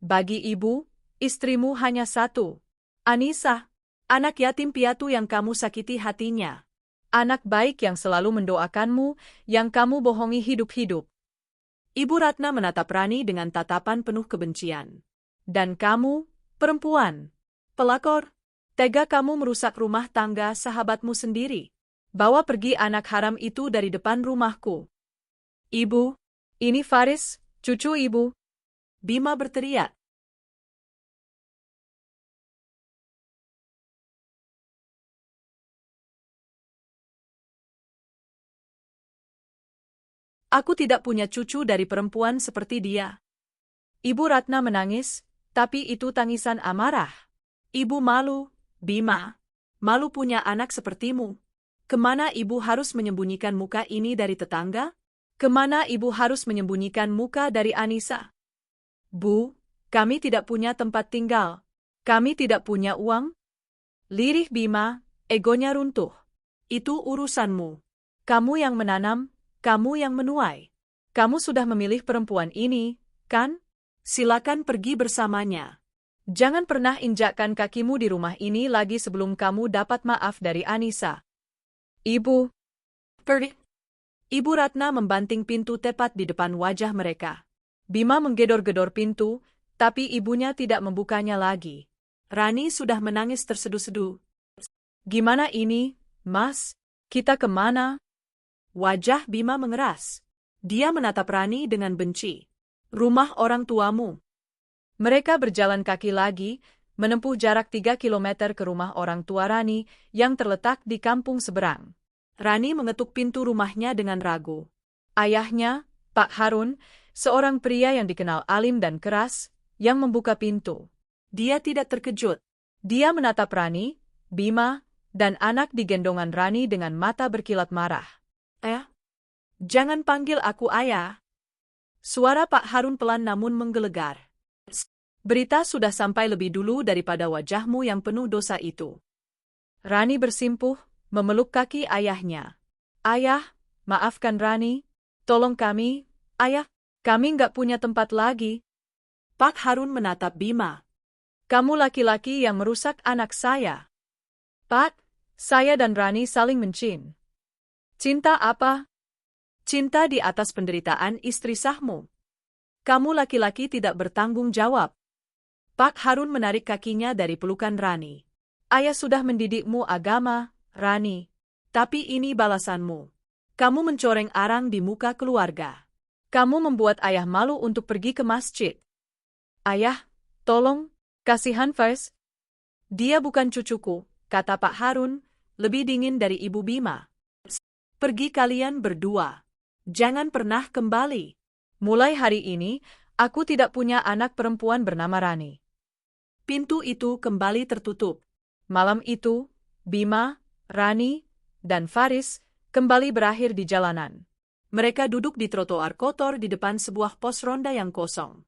Bagi ibu, istrimu hanya satu. Anissa, anak yatim piatu yang kamu sakiti hatinya. Anak baik yang selalu mendoakanmu, yang kamu bohongi hidup-hidup. Ibu Ratna menatap Rani dengan tatapan penuh kebencian. Dan kamu, perempuan, pelakor, tega kamu merusak rumah tangga sahabatmu sendiri. Bawa pergi anak haram itu dari depan rumahku. Ibu, ini Faris, cucu ibu. Bima berteriak. Aku tidak punya cucu dari perempuan seperti dia. Ibu Ratna menangis, tapi itu tangisan amarah. Ibu malu, Bima. Malu punya anak sepertimu. Kemana ibu harus menyembunyikan muka ini dari tetangga? Kemana ibu harus menyembunyikan muka dari Anissa? Bu, kami tidak punya tempat tinggal. Kami tidak punya uang. Lirih Bima, egonya runtuh. Itu urusanmu. Kamu yang menanam, kamu yang menuai. Kamu sudah memilih perempuan ini, kan? Silakan pergi bersamanya. Jangan pernah injakkan kakimu di rumah ini lagi sebelum kamu dapat maaf dari Anissa. Ibu. Pergi. Ibu Ratna membanting pintu tepat di depan wajah mereka. Bima menggedor-gedor pintu, tapi ibunya tidak membukanya lagi. Rani sudah menangis terseduh-seduh. Gimana ini, Mas? Kita kemana? Wajah Bima mengeras. Dia menatap Rani dengan benci. Rumah orang tuamu. Mereka berjalan kaki lagi, menempuh jarak 3 kilometer ke rumah orang tua Rani yang terletak di kampung seberang. Rani mengetuk pintu rumahnya dengan ragu. Ayahnya, Pak Harun, seorang pria yang dikenal alim dan keras, yang membuka pintu. Dia tidak terkejut. Dia menatap Rani, Bima, dan anak di gendongan Rani dengan mata berkilat marah. Jangan panggil aku ayah. Suara Pak Harun pelan namun menggelegar. Berita sudah sampai lebih dulu daripada wajahmu yang penuh dosa itu. Rani bersimpuh, memeluk kaki ayahnya. Ayah, maafkan Rani. Tolong kami, ayah. Kami nggak punya tempat lagi. Pak Harun menatap Bima. Kamu laki-laki yang merusak anak saya. Pak, saya dan Rani saling mencintai. Cinta apa? Cinta di atas penderitaan istri sahmu. Kamu laki-laki tidak bertanggung jawab. Pak Harun menarik kakinya dari pelukan Rani. Ayah sudah mendidikmu agama, Rani. Tapi ini balasanmu. Kamu mencoreng arang di muka keluarga. Kamu membuat ayah malu untuk pergi ke masjid. Ayah, tolong, kasihan Faiz. Dia bukan cucuku, kata Pak Harun, lebih dingin dari Ibu Bima. Pergi kalian berdua. Jangan pernah kembali. Mulai hari ini, aku tidak punya anak perempuan bernama Rani. Pintu itu kembali tertutup. Malam itu, Bima, Rani, dan Faris kembali berakhir di jalanan. Mereka duduk di trotoar kotor di depan sebuah pos ronda yang kosong.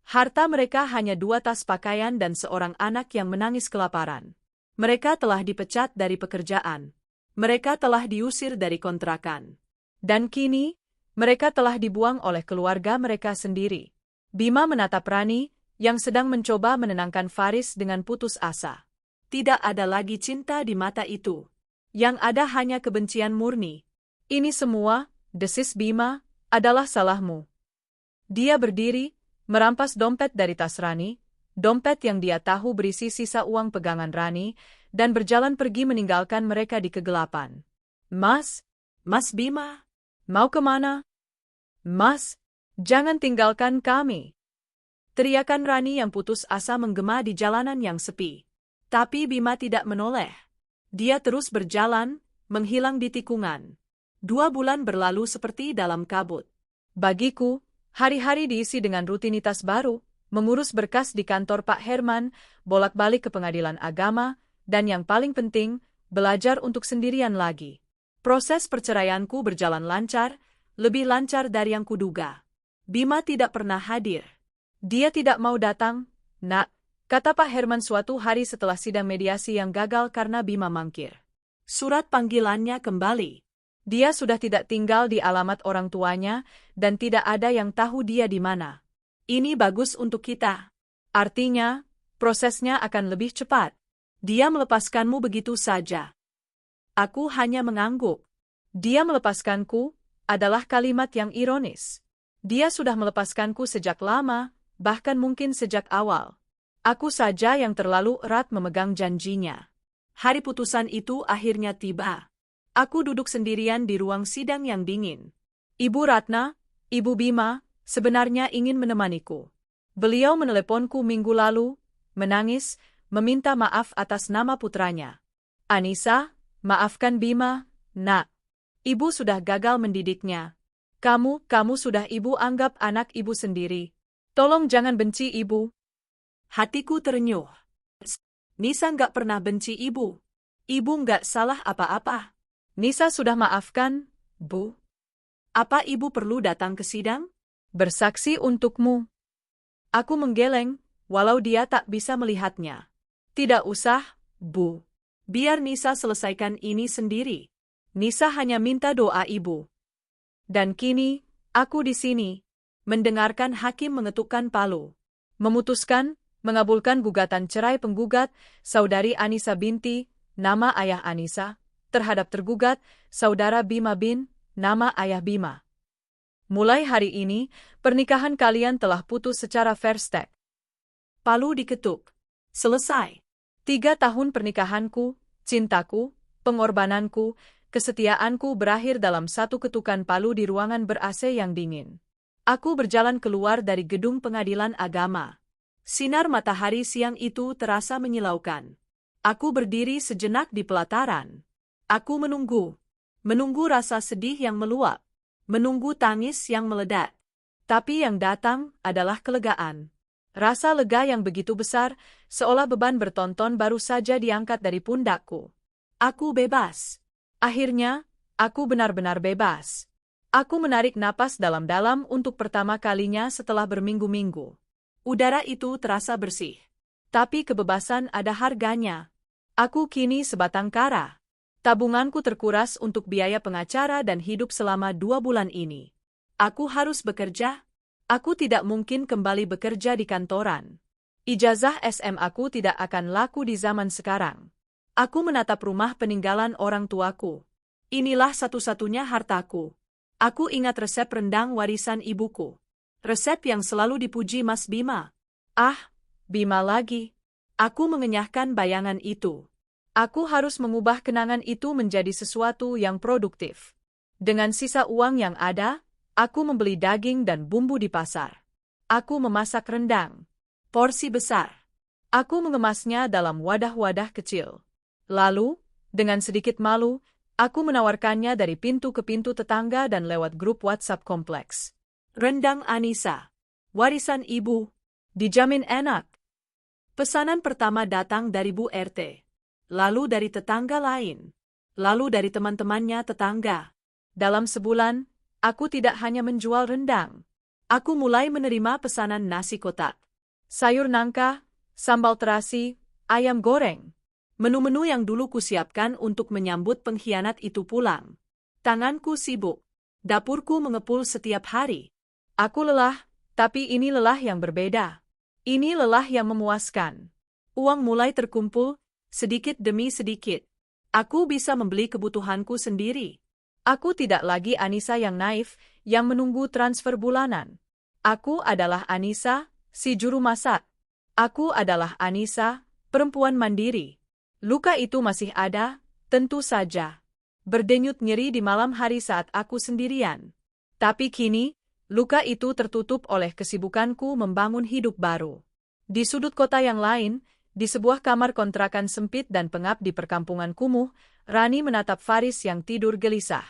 Harta mereka hanya 2 tas pakaian dan seorang anak yang menangis kelaparan. Mereka telah dipecat dari pekerjaan. Mereka telah diusir dari kontrakan. Dan kini, mereka telah dibuang oleh keluarga mereka sendiri. Bima menatap Rani, yang sedang mencoba menenangkan Faris dengan putus asa. Tidak ada lagi cinta di mata itu. Yang ada hanya kebencian murni. Ini semua, desis Bima, adalah salahmu. Dia berdiri, merampas dompet dari tas Rani, dompet yang dia tahu berisi sisa uang pegangan Rani, dan berjalan pergi meninggalkan mereka di kegelapan. Mas Bima, mau kemana? Mas, jangan tinggalkan kami. Teriakan Rani yang putus asa menggema di jalanan yang sepi. Tapi Bima tidak menoleh. Dia terus berjalan, menghilang di tikungan. 2 bulan berlalu seperti dalam kabut. Bagiku, hari-hari diisi dengan rutinitas baru, mengurus berkas di kantor Pak Herman, bolak-balik ke pengadilan agama, Dan yang paling penting, belajar untuk sendirian lagi. Proses perceraianku berjalan lancar, lebih lancar dari yang kuduga. Bima tidak pernah hadir. Dia tidak mau datang, Nak, kata Pak Herman suatu hari setelah sidang mediasi yang gagal karena Bima mangkir. Surat panggilannya kembali. Dia sudah tidak tinggal di alamat orang tuanya, dan tidak ada yang tahu dia di mana. Ini bagus untuk kita. Artinya, prosesnya akan lebih cepat. Dia melepaskanmu begitu saja. Aku hanya mengangguk. Dia melepaskanku adalah kalimat yang ironis. Dia sudah melepaskanku sejak lama, bahkan mungkin sejak awal. Aku saja yang terlalu erat memegang janjinya. Hari putusan itu akhirnya tiba. Aku duduk sendirian di ruang sidang yang dingin. Ibu Ratna, Ibu Bima, sebenarnya ingin menemaniku. Beliau meneleponku minggu lalu, menangis, meminta maaf atas nama putranya. Anissa, maafkan Bima, Nak. Ibu sudah gagal mendidiknya. Kamu sudah ibu anggap anak ibu sendiri. Tolong jangan benci ibu. Hatiku terenyuh. Nisa nggak pernah benci ibu. Ibu nggak salah apa-apa. Nisa sudah maafkan, Bu. Apa ibu perlu datang ke sidang? Bersaksi untukmu. Aku menggeleng, walau dia tak bisa melihatnya. Tidak usah, Bu. Biar Nisa selesaikan ini sendiri. Nisa hanya minta doa ibu. Dan kini, aku di sini, mendengarkan hakim mengetukkan palu. Memutuskan, mengabulkan gugatan cerai penggugat, Saudari Anissa binti, nama ayah Anissa, terhadap tergugat, Saudara Bima bin, nama ayah Bima. Mulai hari ini, pernikahan kalian telah putus secara fair stake. Palu diketuk. Selesai. 3 tahun pernikahanku, cintaku, pengorbananku, kesetiaanku berakhir dalam satu ketukan palu di ruangan ber-AC yang dingin. Aku berjalan keluar dari gedung pengadilan agama. Sinar matahari siang itu terasa menyilaukan. Aku berdiri sejenak di pelataran. Aku menunggu. Menunggu rasa sedih yang meluap. Menunggu tangis yang meledak. Tapi yang datang adalah kelegaan. Rasa lega yang begitu besar, seolah beban bertonton baru saja diangkat dari pundakku. Aku bebas. Akhirnya, aku benar-benar bebas. Aku menarik napas dalam-dalam untuk pertama kalinya setelah berminggu-minggu. Udara itu terasa bersih. Tapi kebebasan ada harganya. Aku kini sebatang kara. Tabunganku terkuras untuk biaya pengacara dan hidup selama 2 bulan ini. Aku harus bekerja. Aku tidak mungkin kembali bekerja di kantoran. Ijazah SM aku tidak akan laku di zaman sekarang. Aku menatap rumah peninggalan orang tuaku. Inilah satu-satunya hartaku. Aku ingat resep rendang warisan ibuku. Resep yang selalu dipuji Mas Bima. Ah, Bima lagi. Aku mengenyahkan bayangan itu. Aku harus mengubah kenangan itu menjadi sesuatu yang produktif. Dengan sisa uang yang ada, aku membeli daging dan bumbu di pasar. Aku memasak rendang. Porsi besar. Aku mengemasnya dalam wadah-wadah kecil. Lalu, dengan sedikit malu, aku menawarkannya dari pintu ke pintu tetangga dan lewat grup WhatsApp kompleks. Rendang Anissa. Warisan ibu. Dijamin enak. Pesanan pertama datang dari Bu RT. Lalu dari tetangga lain. Lalu dari teman-temannya tetangga. Dalam sebulan, aku tidak hanya menjual rendang. Aku mulai menerima pesanan nasi kotak. Sayur nangka, sambal terasi, ayam goreng. Menu-menu yang dulu kusiapkan untuk menyambut pengkhianat itu pulang. Tanganku sibuk. Dapurku mengepul setiap hari. Aku lelah, tapi ini lelah yang berbeda. Ini lelah yang memuaskan. Uang mulai terkumpul, sedikit demi sedikit. Aku bisa membeli kebutuhanku sendiri. Aku tidak lagi Anissa yang naif, yang menunggu transfer bulanan. Aku adalah Anissa, si juru masak. Aku adalah Anissa, perempuan mandiri. Luka itu masih ada, tentu saja. Berdenyut nyeri di malam hari saat aku sendirian. Tapi kini, luka itu tertutup oleh kesibukanku membangun hidup baru. Di sudut kota yang lain, di sebuah kamar kontrakan sempit dan pengap di perkampungan kumuh, Rani menatap Faris yang tidur gelisah.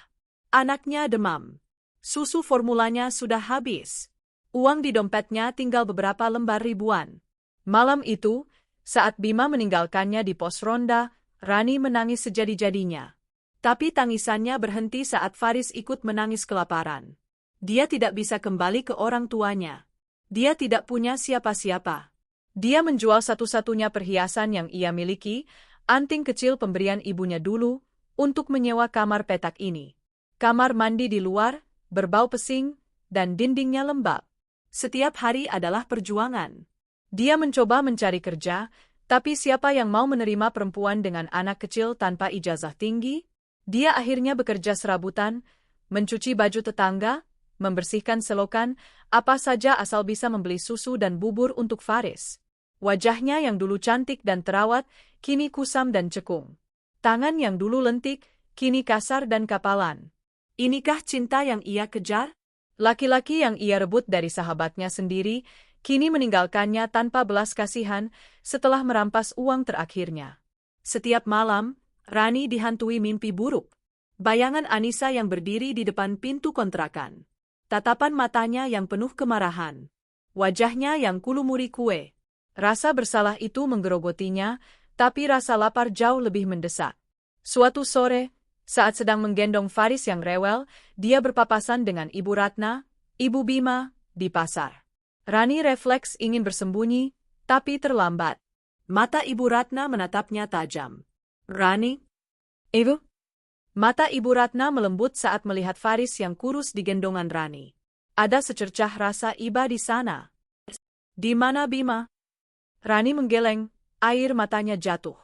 Anaknya demam. Susu formulanya sudah habis. Uang di dompetnya tinggal beberapa lembar ribuan. Malam itu, Saat Bima meninggalkannya di pos ronda, Rani menangis sejadi-jadinya. Tapi tangisannya berhenti saat Faris ikut menangis kelaparan. Dia tidak bisa kembali ke orang tuanya. Dia tidak punya siapa-siapa. Dia menjual satu-satunya perhiasan yang ia miliki, anting kecil pemberian ibunya dulu, untuk menyewa kamar petak ini. Kamar mandi di luar, berbau pesing, dan dindingnya lembab. Setiap hari adalah perjuangan. Dia mencoba mencari kerja, tapi siapa yang mau menerima perempuan dengan anak kecil tanpa ijazah tinggi? Dia akhirnya bekerja serabutan, mencuci baju tetangga, membersihkan selokan, apa saja asal bisa membeli susu dan bubur untuk Faris. Wajahnya yang dulu cantik dan terawat, kini kusam dan cekung. Tangan yang dulu lentik, kini kasar dan kapalan. Inikah cinta yang ia kejar? Laki-laki yang ia rebut dari sahabatnya sendiri, kini meninggalkannya tanpa belas kasihan setelah merampas uang terakhirnya. Setiap malam, Rani dihantui mimpi buruk. Bayangan Anissa yang berdiri di depan pintu kontrakan. Tatapan matanya yang penuh kemarahan. Wajahnya yang kulumuri kue. Rasa bersalah itu menggerogotinya, tapi rasa lapar jauh lebih mendesak. Suatu sore, saat sedang menggendong Faris yang rewel, dia berpapasan dengan Ibu Ratna, Ibu Bima, di pasar. Rani refleks ingin bersembunyi, tapi terlambat. Mata Ibu Ratna menatapnya tajam. Rani? Ibu? Mata Ibu Ratna melembut saat melihat Faris yang kurus di gendongan Rani. Ada secercah rasa iba di sana. Di mana Bima? Rani menggeleng, air matanya jatuh.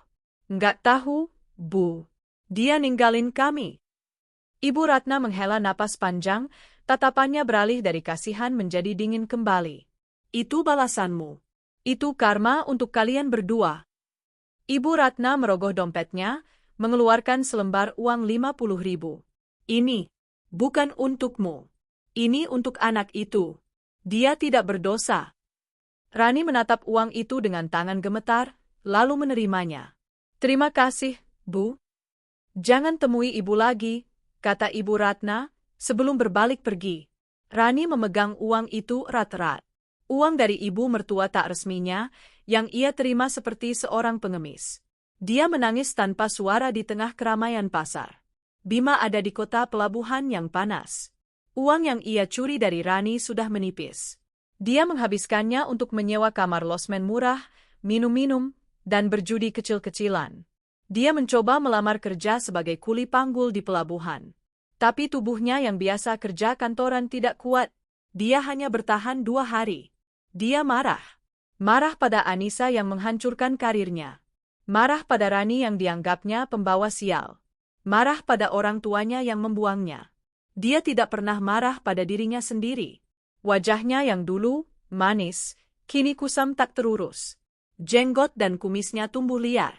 Nggak tahu, Bu. Dia ninggalin kami. Ibu Ratna menghela napas panjang, tatapannya beralih dari kasihan menjadi dingin kembali. Itu balasanmu. Itu karma untuk kalian berdua. Ibu Ratna merogoh dompetnya, mengeluarkan selembar uang 50.000. Ini bukan untukmu. Ini untuk anak itu. Dia tidak berdosa. Rani menatap uang itu dengan tangan gemetar, lalu menerimanya. Terima kasih, Bu. Jangan temui ibu lagi, kata Ibu Ratna, sebelum berbalik pergi. Rani memegang uang itu erat-erat. Uang dari ibu mertua tak resminya, yang ia terima seperti seorang pengemis. Dia menangis tanpa suara di tengah keramaian pasar. Bima ada di kota pelabuhan yang panas. Uang yang ia curi dari Rani sudah menipis. Dia menghabiskannya untuk menyewa kamar losmen murah, minum-minum, dan berjudi kecil-kecilan. Dia mencoba melamar kerja sebagai kuli panggul di pelabuhan. Tapi tubuhnya yang biasa kerja kantoran tidak kuat. Dia hanya bertahan 2 hari. Dia marah. Marah pada Anissa yang menghancurkan karirnya. Marah pada Rani yang dianggapnya pembawa sial. Marah pada orang tuanya yang membuangnya. Dia tidak pernah marah pada dirinya sendiri. Wajahnya yang dulu manis, kini kusam tak terurus. Jenggot dan kumisnya tumbuh liar.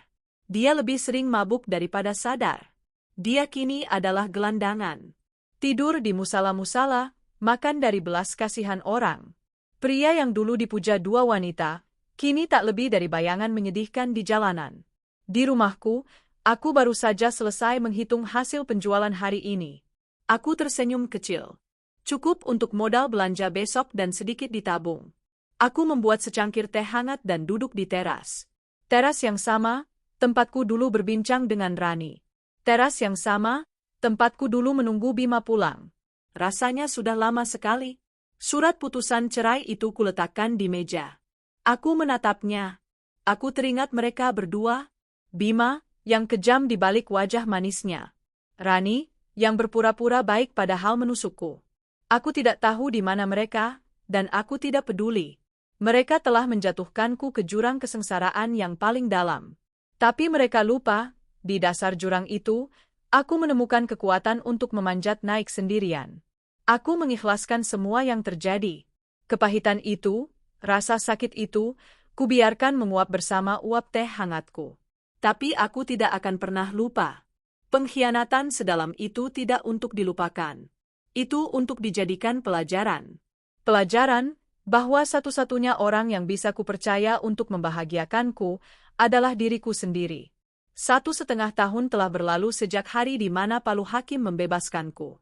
Dia lebih sering mabuk daripada sadar. Dia kini adalah gelandangan. Tidur di musala-musala, makan dari belas kasihan orang. Pria yang dulu dipuja 2 wanita, kini tak lebih dari bayangan menyedihkan di jalanan. Di rumahku, aku baru saja selesai menghitung hasil penjualan hari ini. Aku tersenyum kecil. Cukup untuk modal belanja besok dan sedikit ditabung. Aku membuat secangkir teh hangat dan duduk di teras. Teras yang sama, tempatku dulu berbincang dengan Rani. Teras yang sama, tempatku dulu menunggu Bima pulang. Rasanya sudah lama sekali. Surat putusan cerai itu kuletakkan di meja. Aku menatapnya. Aku teringat mereka berdua. Bima, yang kejam di balik wajah manisnya. Rani, yang berpura-pura baik padahal menusukku. Aku tidak tahu di mana mereka, dan aku tidak peduli. Mereka telah menjatuhkanku ke jurang kesengsaraan yang paling dalam. Tapi mereka lupa, di dasar jurang itu, aku menemukan kekuatan untuk memanjat naik sendirian. Aku mengikhlaskan semua yang terjadi. Kepahitan itu, rasa sakit itu, kubiarkan menguap bersama uap teh hangatku. Tapi aku tidak akan pernah lupa. Pengkhianatan sedalam itu tidak untuk dilupakan. Itu untuk dijadikan pelajaran. Pelajaran bahwa satu-satunya orang yang bisa kupercaya untuk membahagiakanku adalah diriku sendiri. 1,5 tahun telah berlalu sejak hari di mana Palu Hakim membebaskanku.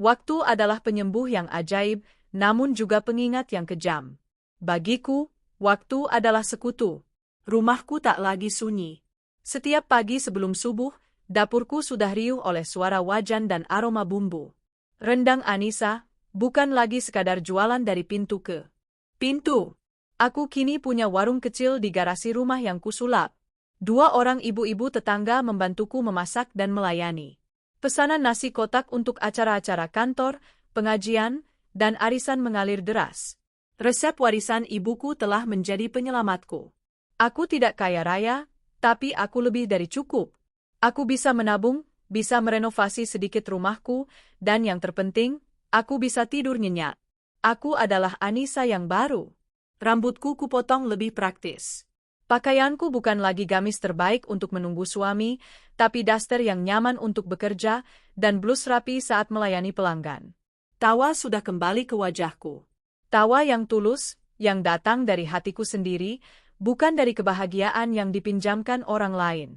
Waktu adalah penyembuh yang ajaib, namun juga pengingat yang kejam. Bagiku, waktu adalah sekutu. Rumahku tak lagi sunyi. Setiap pagi sebelum subuh, dapurku sudah riuh oleh suara wajan dan aroma bumbu. Rendang Anissa, bukan lagi sekadar jualan dari pintu ke pintu. Aku kini punya warung kecil di garasi rumah yang kusulap. 2 orang ibu-ibu tetangga membantuku memasak dan melayani. Pesanan nasi kotak untuk acara-acara kantor, pengajian, dan arisan mengalir deras. Resep warisan ibuku telah menjadi penyelamatku. Aku tidak kaya raya, tapi aku lebih dari cukup. Aku bisa menabung, bisa merenovasi sedikit rumahku, dan yang terpenting, aku bisa tidur nyenyak. Aku adalah Anissa yang baru. Rambutku kupotong lebih praktis. Pakaianku bukan lagi gamis terbaik untuk menunggu suami, tapi daster yang nyaman untuk bekerja, dan blus rapi saat melayani pelanggan. Tawa sudah kembali ke wajahku. Tawa yang tulus, yang datang dari hatiku sendiri, bukan dari kebahagiaan yang dipinjamkan orang lain.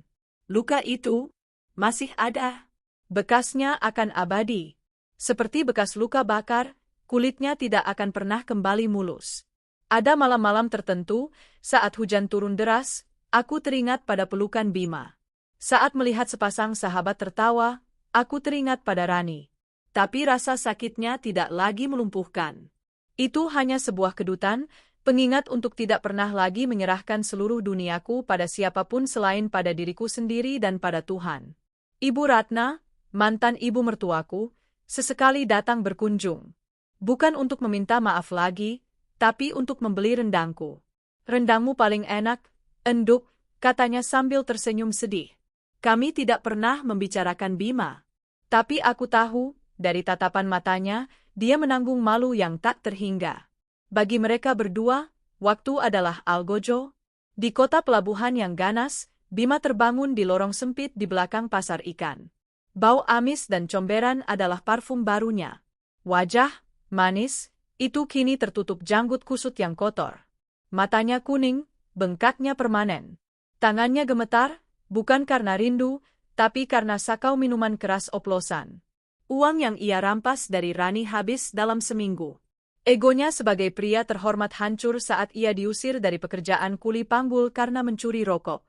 Luka itu masih ada. Bekasnya akan abadi. Seperti bekas luka bakar, kulitnya tidak akan pernah kembali mulus. Ada malam-malam tertentu, saat hujan turun deras, aku teringat pada pelukan Bima. Saat melihat sepasang sahabat tertawa, aku teringat pada Rani. Tapi rasa sakitnya tidak lagi melumpuhkan. Itu hanya sebuah kedutan, pengingat untuk tidak pernah lagi menyerahkan seluruh duniaku pada siapapun selain pada diriku sendiri dan pada Tuhan. Ibu Ratna, mantan ibu mertuaku, sesekali datang berkunjung. Bukan untuk meminta maaf lagi, tapi untuk membeli rendangku. Rendangmu paling enak, enduk, katanya sambil tersenyum sedih. Kami tidak pernah membicarakan Bima. Tapi aku tahu, dari tatapan matanya, dia menanggung malu yang tak terhingga. Bagi mereka berdua, waktu adalah algojo. Di kota pelabuhan yang ganas, Bima terbangun di lorong sempit di belakang pasar ikan. Bau amis dan comberan adalah parfum barunya. Wajah, manis, itu kini tertutup janggut kusut yang kotor. Matanya kuning, bengkaknya permanen. Tangannya gemetar, bukan karena rindu, tapi karena sakau minuman keras oplosan. Uang yang ia rampas dari Rani habis dalam seminggu. Egonya sebagai pria terhormat hancur saat ia diusir dari pekerjaan kuli panggul karena mencuri rokok.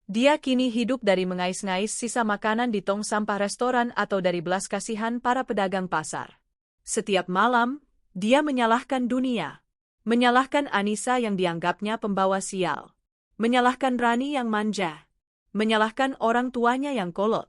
Dia kini hidup dari mengais-ngais sisa makanan di tong sampah restoran atau dari belas kasihan para pedagang pasar. Setiap malam, dia menyalahkan dunia. Menyalahkan Anissa yang dianggapnya pembawa sial. Menyalahkan Rani yang manja. Menyalahkan orang tuanya yang kolot.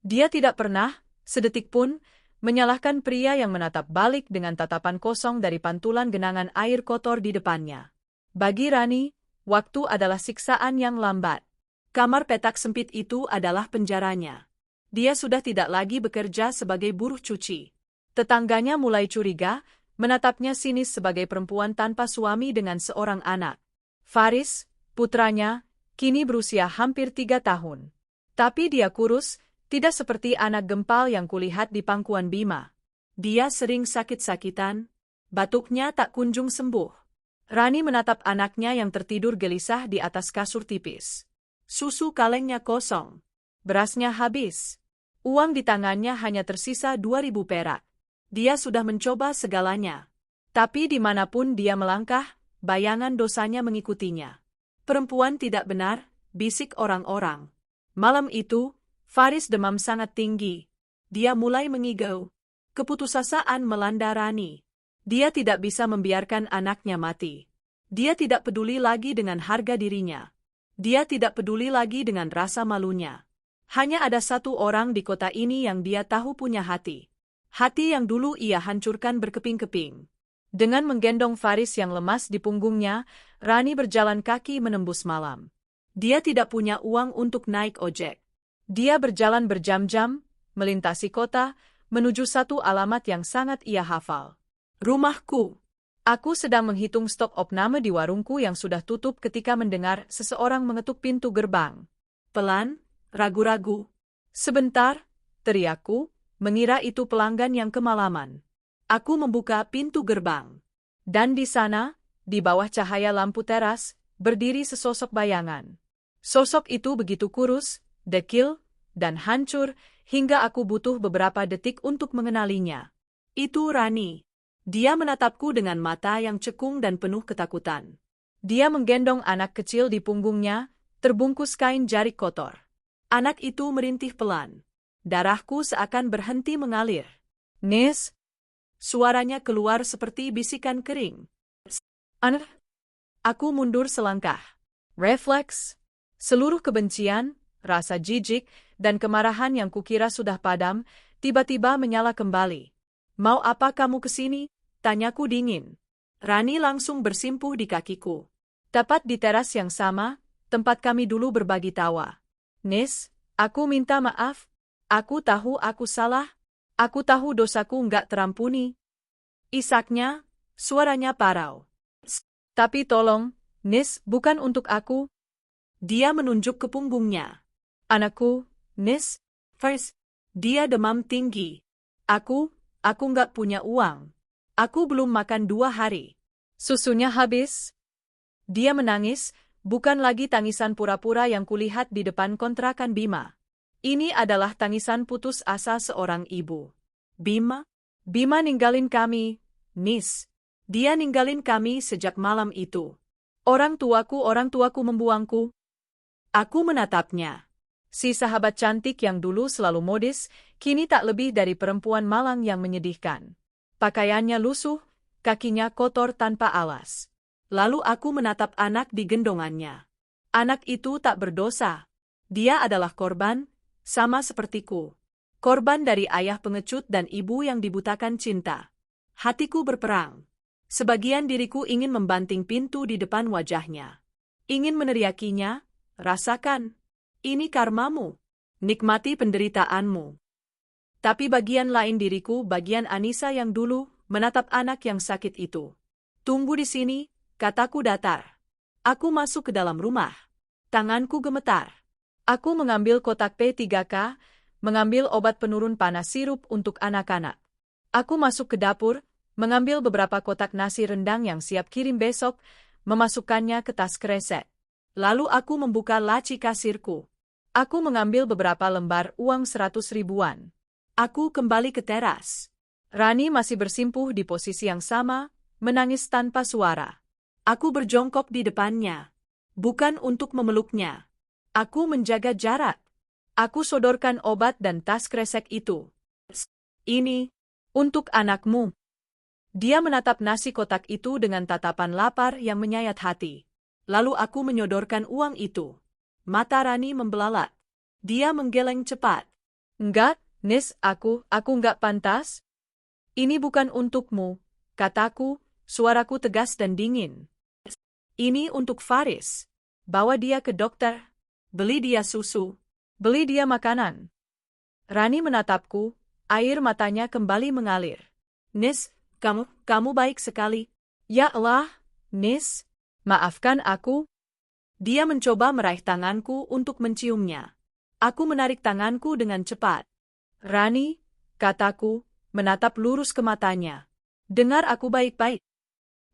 Dia tidak pernah, sedetik pun, menyalahkan pria yang menatap balik dengan tatapan kosong dari pantulan genangan air kotor di depannya. Bagi Rani, waktu adalah siksaan yang lambat. Kamar petak sempit itu adalah penjaranya. Dia sudah tidak lagi bekerja sebagai buruh cuci. Tetangganya mulai curiga, menatapnya sinis sebagai perempuan tanpa suami dengan seorang anak. Faris, putranya, kini berusia hampir 3 tahun. Tapi dia kurus, tidak seperti anak gempal yang kulihat di pangkuan Bima. Dia sering sakit-sakitan, batuknya tak kunjung sembuh. Rani menatap anaknya yang tertidur gelisah di atas kasur tipis. Susu kalengnya kosong. Berasnya habis. Uang di tangannya hanya tersisa 2.000 perak. Dia sudah mencoba segalanya. Tapi dimanapun dia melangkah, bayangan dosanya mengikutinya. Perempuan tidak benar, bisik orang-orang. Malam itu, Faris demam sangat tinggi. Dia mulai mengigau. Keputusasaan melanda Rani. Dia tidak bisa membiarkan anaknya mati. Dia tidak peduli lagi dengan harga dirinya. Dia tidak peduli lagi dengan rasa malunya. Hanya ada satu orang di kota ini yang dia tahu punya hati. Hati yang dulu ia hancurkan berkeping-keping. Dengan menggendong Faris yang lemas di punggungnya, Rani berjalan kaki menembus malam. Dia tidak punya uang untuk naik ojek. Dia berjalan berjam-jam, melintasi kota, menuju satu alamat yang sangat ia hafal. Rumahku. Aku sedang menghitung stok opname di warungku yang sudah tutup ketika mendengar seseorang mengetuk pintu gerbang. Pelan, ragu-ragu. Sebentar, teriakku, mengira itu pelanggan yang kemalaman. Aku membuka pintu gerbang. Dan di sana, di bawah cahaya lampu teras, berdiri sesosok bayangan. Sosok itu begitu kurus, dekil, dan hancur, hingga aku butuh beberapa detik untuk mengenalinya. Itu Rani. Dia menatapku dengan mata yang cekung dan penuh ketakutan. Dia menggendong anak kecil di punggungnya, terbungkus kain jarik kotor. Anak itu merintih pelan. Darahku seakan berhenti mengalir. Nis, suaranya keluar seperti bisikan kering. Anak, aku mundur selangkah. Refleks, seluruh kebencian, rasa jijik, dan kemarahan yang kukira sudah padam, tiba-tiba menyala kembali. Mau apa kamu kesini? Tanyaku dingin. Rani langsung bersimpuh di kakiku. Tepat di teras yang sama, tempat kami dulu berbagi tawa. Nis, aku minta maaf. Aku tahu aku salah. Aku tahu dosaku nggak terampuni. Isaknya, suaranya parau. Tapi tolong, Nis, bukan untuk aku. Dia menunjuk ke punggungnya. Anakku, Nis, first, dia demam tinggi. Aku nggak punya uang. Aku belum makan 2 hari. Susunya habis. Dia menangis, bukan lagi tangisan pura-pura yang kulihat di depan kontrakan Bima. Ini adalah tangisan putus asa seorang ibu. Bima ninggalin kami, Nis. Dia ninggalin kami sejak malam itu. Orang tuaku membuangku. Aku menatapnya. Si sahabat cantik yang dulu selalu modis, kini tak lebih dari perempuan malang yang menyedihkan. Pakaiannya lusuh, kakinya kotor tanpa alas. Lalu aku menatap anak di gendongannya. Anak itu tak berdosa. Dia adalah korban, sama sepertiku. Korban dari ayah pengecut dan ibu yang dibutakan cinta. Hatiku berperang. Sebagian diriku ingin membanting pintu di depan wajahnya. Ingin meneriakinya, rasakan. Ini karmamu. Nikmati penderitaanmu. Tapi bagian lain diriku, bagian Anissa yang dulu, menatap anak yang sakit itu. Tunggu di sini. Kataku datar. Aku masuk ke dalam rumah. Tanganku gemetar. Aku mengambil kotak P3K, mengambil obat penurun panas sirup untuk anak-anak. Aku masuk ke dapur, mengambil beberapa kotak nasi rendang yang siap kirim besok, memasukkannya ke tas kresek. Lalu aku membuka laci kasirku. Aku mengambil beberapa lembar uang 100 ribuan. Aku kembali ke teras. Rani masih bersimpuh di posisi yang sama, menangis tanpa suara. Aku berjongkok di depannya. Bukan untuk memeluknya. Aku menjaga jarak. Aku sodorkan obat dan tas kresek itu. Ini untuk anakmu. Dia menatap nasi kotak itu dengan tatapan lapar yang menyayat hati. Lalu aku menyodorkan uang itu. Mata Rani membelalak. Dia menggeleng cepat. Enggak, Nis, aku enggak pantas. Ini bukan untukmu, kataku, suaraku tegas dan dingin. Ini untuk Faris. Bawa dia ke dokter. Beli dia susu. Beli dia makanan. Rani menatapku, air matanya kembali mengalir. Nis, kamu baik sekali. Ya Allah, Nis, maafkan aku. Dia mencoba meraih tanganku untuk menciumnya. Aku menarik tanganku dengan cepat. Rani, kataku, menatap lurus ke matanya. Dengar aku baik-baik.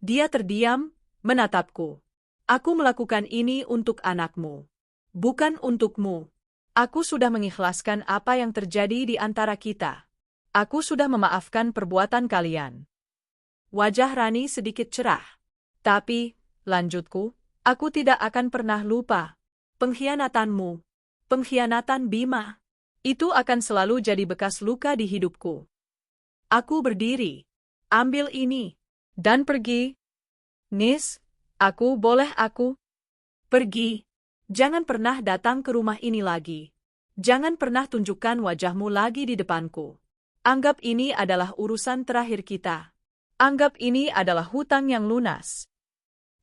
Dia terdiam, menatapku. Aku melakukan ini untuk anakmu. Bukan untukmu. Aku sudah mengikhlaskan apa yang terjadi di antara kita. Aku sudah memaafkan perbuatan kalian. Wajah Rani sedikit cerah. Tapi, lanjutku, aku tidak akan pernah lupa. Pengkhianatanmu. Pengkhianatan Bima. Itu akan selalu jadi bekas luka di hidupku. Aku berdiri. Ambil ini. Dan pergi. Nis, aku pergi. Jangan pernah datang ke rumah ini lagi. Jangan pernah tunjukkan wajahmu lagi di depanku. Anggap ini adalah urusan terakhir kita. Anggap ini adalah hutang yang lunas.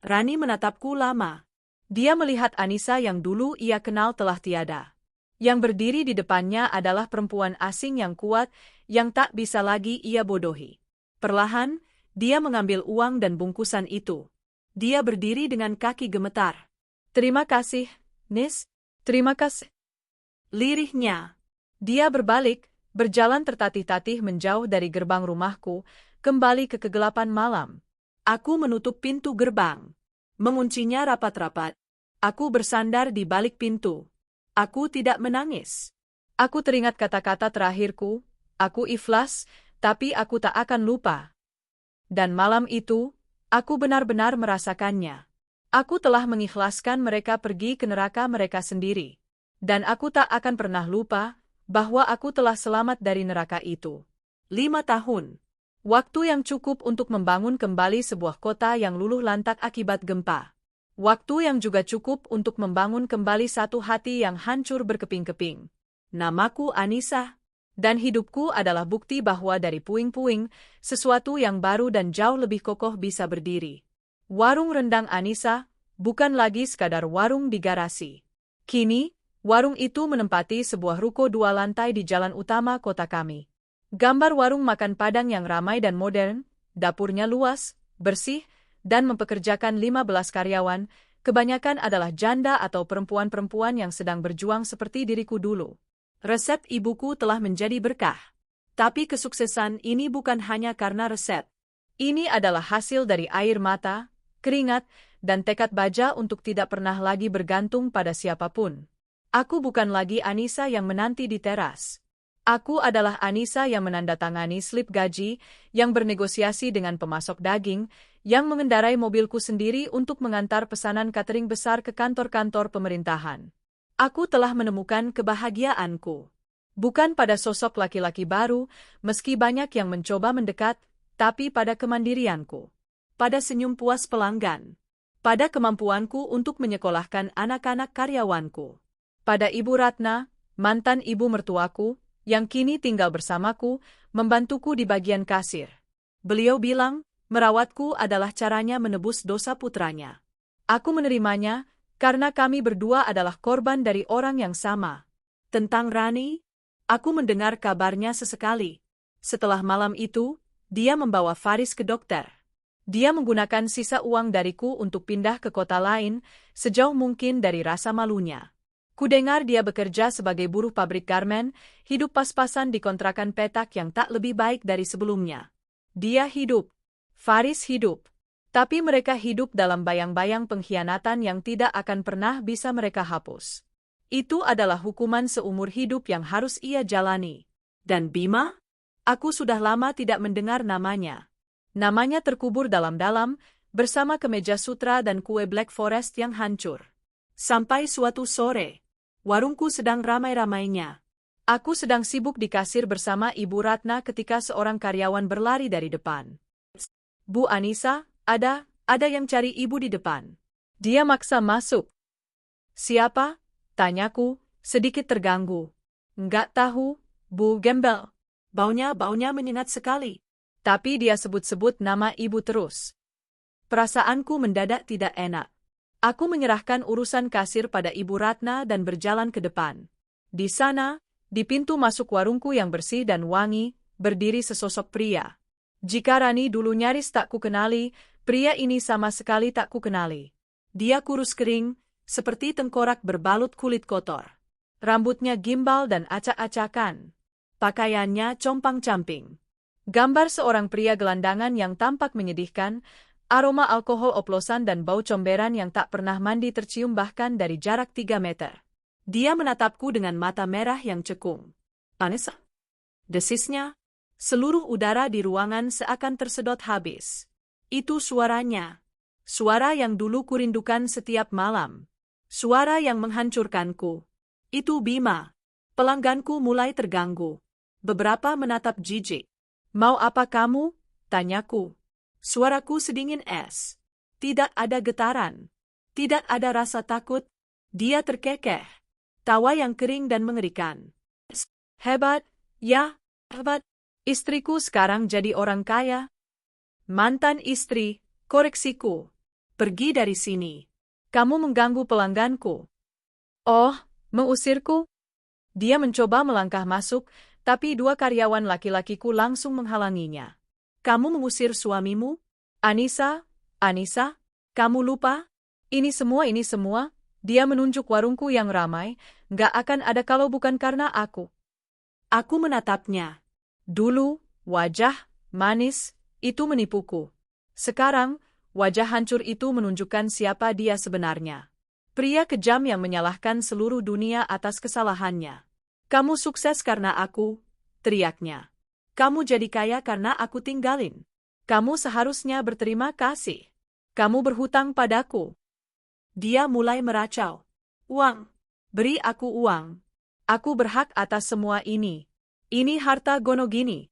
Rani menatapku lama. Dia melihat Anissa yang dulu ia kenal telah tiada. Yang berdiri di depannya adalah perempuan asing yang kuat, yang tak bisa lagi ia bodohi. Perlahan, dia mengambil uang dan bungkusan itu. Dia berdiri dengan kaki gemetar. Terima kasih, Nis. Terima kasih. Lirihnya. Dia berbalik, berjalan tertatih-tatih menjauh dari gerbang rumahku, kembali ke kegelapan malam. Aku menutup pintu gerbang. Menguncinya rapat-rapat. Aku bersandar di balik pintu. Aku tidak menangis. Aku teringat kata-kata terakhirku. Aku ikhlas, tapi aku tak akan lupa. Dan malam itu, aku benar-benar merasakannya. Aku telah mengikhlaskan mereka pergi ke neraka mereka sendiri. Dan aku tak akan pernah lupa bahwa aku telah selamat dari neraka itu. 5 tahun. Waktu yang cukup untuk membangun kembali sebuah kota yang luluh lantak akibat gempa. Waktu yang juga cukup untuk membangun kembali satu hati yang hancur berkeping-keping. Namaku Anissa. Dan hidupku adalah bukti bahwa dari puing-puing, sesuatu yang baru dan jauh lebih kokoh bisa berdiri. Warung rendang Anissa bukan lagi sekadar warung di garasi. Kini, warung itu menempati sebuah ruko 2 lantai di jalan utama kota kami. Gambar warung makan Padang yang ramai dan modern, dapurnya luas, bersih, dan mempekerjakan 15 karyawan, kebanyakan adalah janda atau perempuan-perempuan yang sedang berjuang seperti diriku dulu. Resep ibuku telah menjadi berkah. Tapi kesuksesan ini bukan hanya karena resep. Ini adalah hasil dari air mata, keringat, dan tekad baja untuk tidak pernah lagi bergantung pada siapapun. Aku bukan lagi Anissa yang menanti di teras. Aku adalah Anissa yang menandatangani slip gaji, yang bernegosiasi dengan pemasok daging, yang mengendarai mobilku sendiri untuk mengantar pesanan catering besar ke kantor-kantor pemerintahan. Aku telah menemukan kebahagiaanku. Bukan pada sosok laki-laki baru, meski banyak yang mencoba mendekat, tapi pada kemandirianku. Pada senyum puas pelanggan. Pada kemampuanku untuk menyekolahkan anak-anak karyawanku. Pada Ibu Ratna, mantan ibu mertuaku, yang kini tinggal bersamaku, membantuku di bagian kasir. Beliau bilang, merawatku adalah caranya menebus dosa putranya. Aku menerimanya, karena kami berdua adalah korban dari orang yang sama. Tentang Rani, aku mendengar kabarnya sesekali. Setelah malam itu, dia membawa Faris ke dokter. Dia menggunakan sisa uang dariku untuk pindah ke kota lain, sejauh mungkin dari rasa malunya. Kudengar dia bekerja sebagai buruh pabrik garmen, hidup pas-pasan di kontrakan petak yang tak lebih baik dari sebelumnya. Dia hidup. Faris hidup. Tapi mereka hidup dalam bayang-bayang pengkhianatan yang tidak akan pernah bisa mereka hapus. Itu adalah hukuman seumur hidup yang harus ia jalani. Dan Bima? Aku sudah lama tidak mendengar namanya. Namanya terkubur dalam-dalam, bersama kemeja sutra dan kue Black Forest yang hancur. Sampai suatu sore, warungku sedang ramai-ramainya. Aku sedang sibuk di kasir bersama Ibu Ratna ketika seorang karyawan berlari dari depan. Bu Anissa, ada yang cari ibu di depan. Dia maksa masuk. Siapa? Tanyaku, sedikit terganggu. Enggak tahu, Bu Gembel. Baunya menyengat sekali. Tapi dia sebut-sebut nama ibu terus. Perasaanku mendadak tidak enak. Aku menyerahkan urusan kasir pada Ibu Ratna dan berjalan ke depan. Di sana, di pintu masuk warungku yang bersih dan wangi, berdiri sesosok pria. Jika Rani dulu nyaris tak kukenali, pria ini sama sekali tak kukenali. Dia kurus kering, seperti tengkorak berbalut kulit kotor. Rambutnya gimbal dan acak-acakan. Pakaiannya compang-camping. Gambar seorang pria gelandangan yang tampak menyedihkan, aroma alkohol oplosan dan bau comberan yang tak pernah mandi tercium bahkan dari jarak 3 meter. Dia menatapku dengan mata merah yang cekung. Anissa? Desisnya. Seluruh udara di ruangan seakan tersedot habis. Itu suaranya. Suara yang dulu kurindukan setiap malam. Suara yang menghancurkanku. Itu Bima. Pelangganku mulai terganggu. Beberapa menatap jijik. Mau apa kamu? Tanyaku. Suaraku sedingin es. Tidak ada getaran. Tidak ada rasa takut. Dia terkekeh. Tawa yang kering dan mengerikan. Hebat, ya, hebat. Istriku sekarang jadi orang kaya. Mantan istri, koreksiku. Pergi dari sini. Kamu mengganggu pelangganku. Oh, mengusirku? Dia mencoba melangkah masuk, tapi 2 karyawan laki-lakiku langsung menghalanginya. Kamu mengusir suamimu? Anissa, kamu lupa? Ini semua, dia menunjuk warungku yang ramai, nggak akan ada kalau bukan karena aku. Aku menatapnya. Dulu, wajah manis itu menipuku. Sekarang, wajah hancur itu menunjukkan siapa dia sebenarnya. Pria kejam yang menyalahkan seluruh dunia atas kesalahannya. Kamu sukses karena aku, teriaknya. Kamu jadi kaya karena aku tinggalin. Kamu seharusnya berterima kasih. Kamu berhutang padaku. Dia mulai meracau. Uang. Beri aku uang. Aku berhak atas semua ini. Ini harta Gonogini.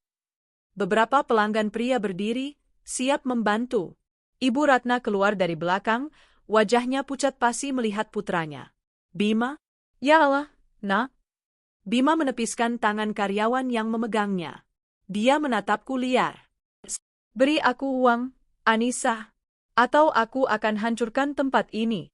Beberapa pelanggan pria berdiri, siap membantu. Ibu Ratna keluar dari belakang, wajahnya pucat pasi melihat putranya. Bima? Ya Allah, nak. Bima menepiskan tangan karyawan yang memegangnya. Dia menatapku liar. Beri aku uang, Anissa, atau aku akan hancurkan tempat ini.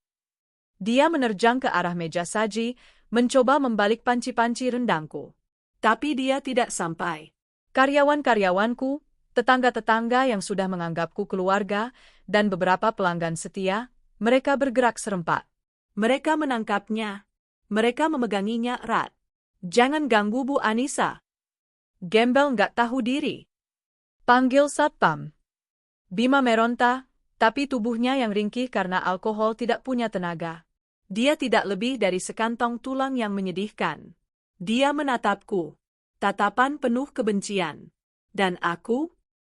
Dia menerjang ke arah meja saji, mencoba membalik panci-panci rendangku. Tapi dia tidak sampai. Karyawan-karyawanku, tetangga-tetangga yang sudah menganggapku keluarga, dan beberapa pelanggan setia, mereka bergerak serempak. Mereka menangkapnya. Mereka memeganginya erat. Jangan ganggu Bu Anissa. Gembel nggak tahu diri. Panggil satpam. Bima meronta, tapi tubuhnya yang ringkih karena alkohol tidak punya tenaga. Dia tidak lebih dari sekantong tulang yang menyedihkan. Dia menatapku. Tatapan penuh kebencian. Dan aku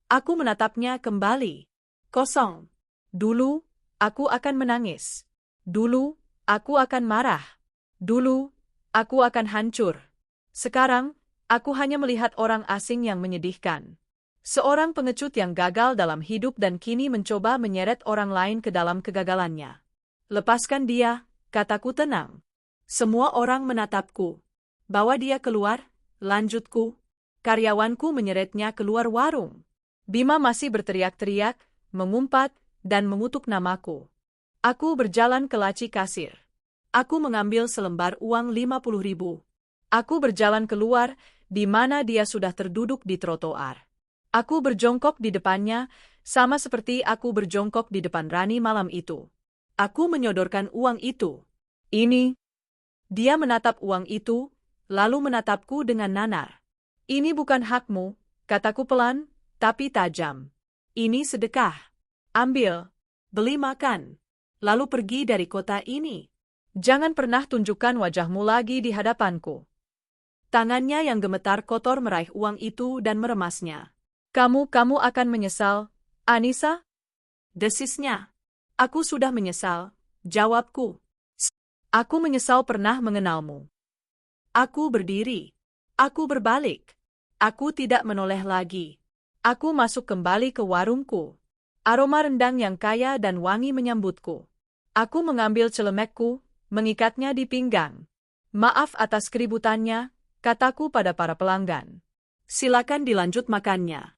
menatapnya kembali. Kosong. Dulu, aku akan menangis. Dulu, aku akan marah. Dulu, aku akan hancur. Sekarang, aku hanya melihat orang asing yang menyedihkan. Seorang pengecut yang gagal dalam hidup dan kini mencoba menyeret orang lain ke dalam kegagalannya. Lepaskan dia, kataku tenang. Semua orang menatapku. Bawa dia keluar, lanjutku. Karyawanku menyeretnya keluar warung. Bima masih berteriak-teriak, mengumpat, dan mengutuk namaku. Aku berjalan ke laci kasir. Aku mengambil selembar uang 50.000. Aku berjalan keluar, di mana dia sudah terduduk di trotoar. Aku berjongkok di depannya, sama seperti aku berjongkok di depan Rani malam itu. Aku menyodorkan uang itu. Ini. Dia menatap uang itu, lalu menatapku dengan nanar. Ini bukan hakmu, kataku pelan, tapi tajam. Ini sedekah. Ambil. Beli makan. Lalu pergi dari kota ini. Jangan pernah tunjukkan wajahmu lagi di hadapanku. Tangannya yang gemetar kotor meraih uang itu dan meremasnya. Kamu akan menyesal, Anissa? Desisnya. Aku sudah menyesal, jawabku. Aku menyesal pernah mengenalmu. Aku berdiri. Aku berbalik. Aku tidak menoleh lagi. Aku masuk kembali ke warungku. Aroma rendang yang kaya dan wangi menyambutku. Aku mengambil celemekku, mengikatnya di pinggang. Maaf atas keributannya, kataku pada para pelanggan. Silakan dilanjut makannya.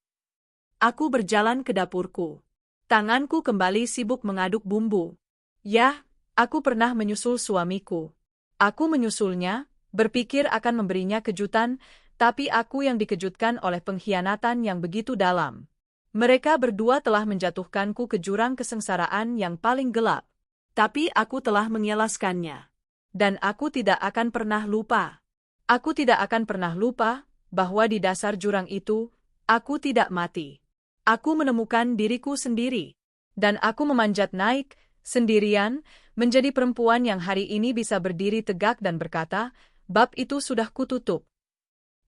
Aku berjalan ke dapurku. Tanganku kembali sibuk mengaduk bumbu. Yah, aku pernah menyusul suamiku. Aku menyusulnya, berpikir akan memberinya kejutan, tapi aku yang dikejutkan oleh pengkhianatan yang begitu dalam. Mereka berdua telah menjatuhkanku ke jurang kesengsaraan yang paling gelap. Tapi aku telah mengilaskannya. Dan aku tidak akan pernah lupa. Aku tidak akan pernah lupa bahwa di dasar jurang itu, aku tidak mati. Aku menemukan diriku sendiri. Dan aku memanjat naik, sendirian, menjadi perempuan yang hari ini bisa berdiri tegak dan berkata, bab itu sudah kututup.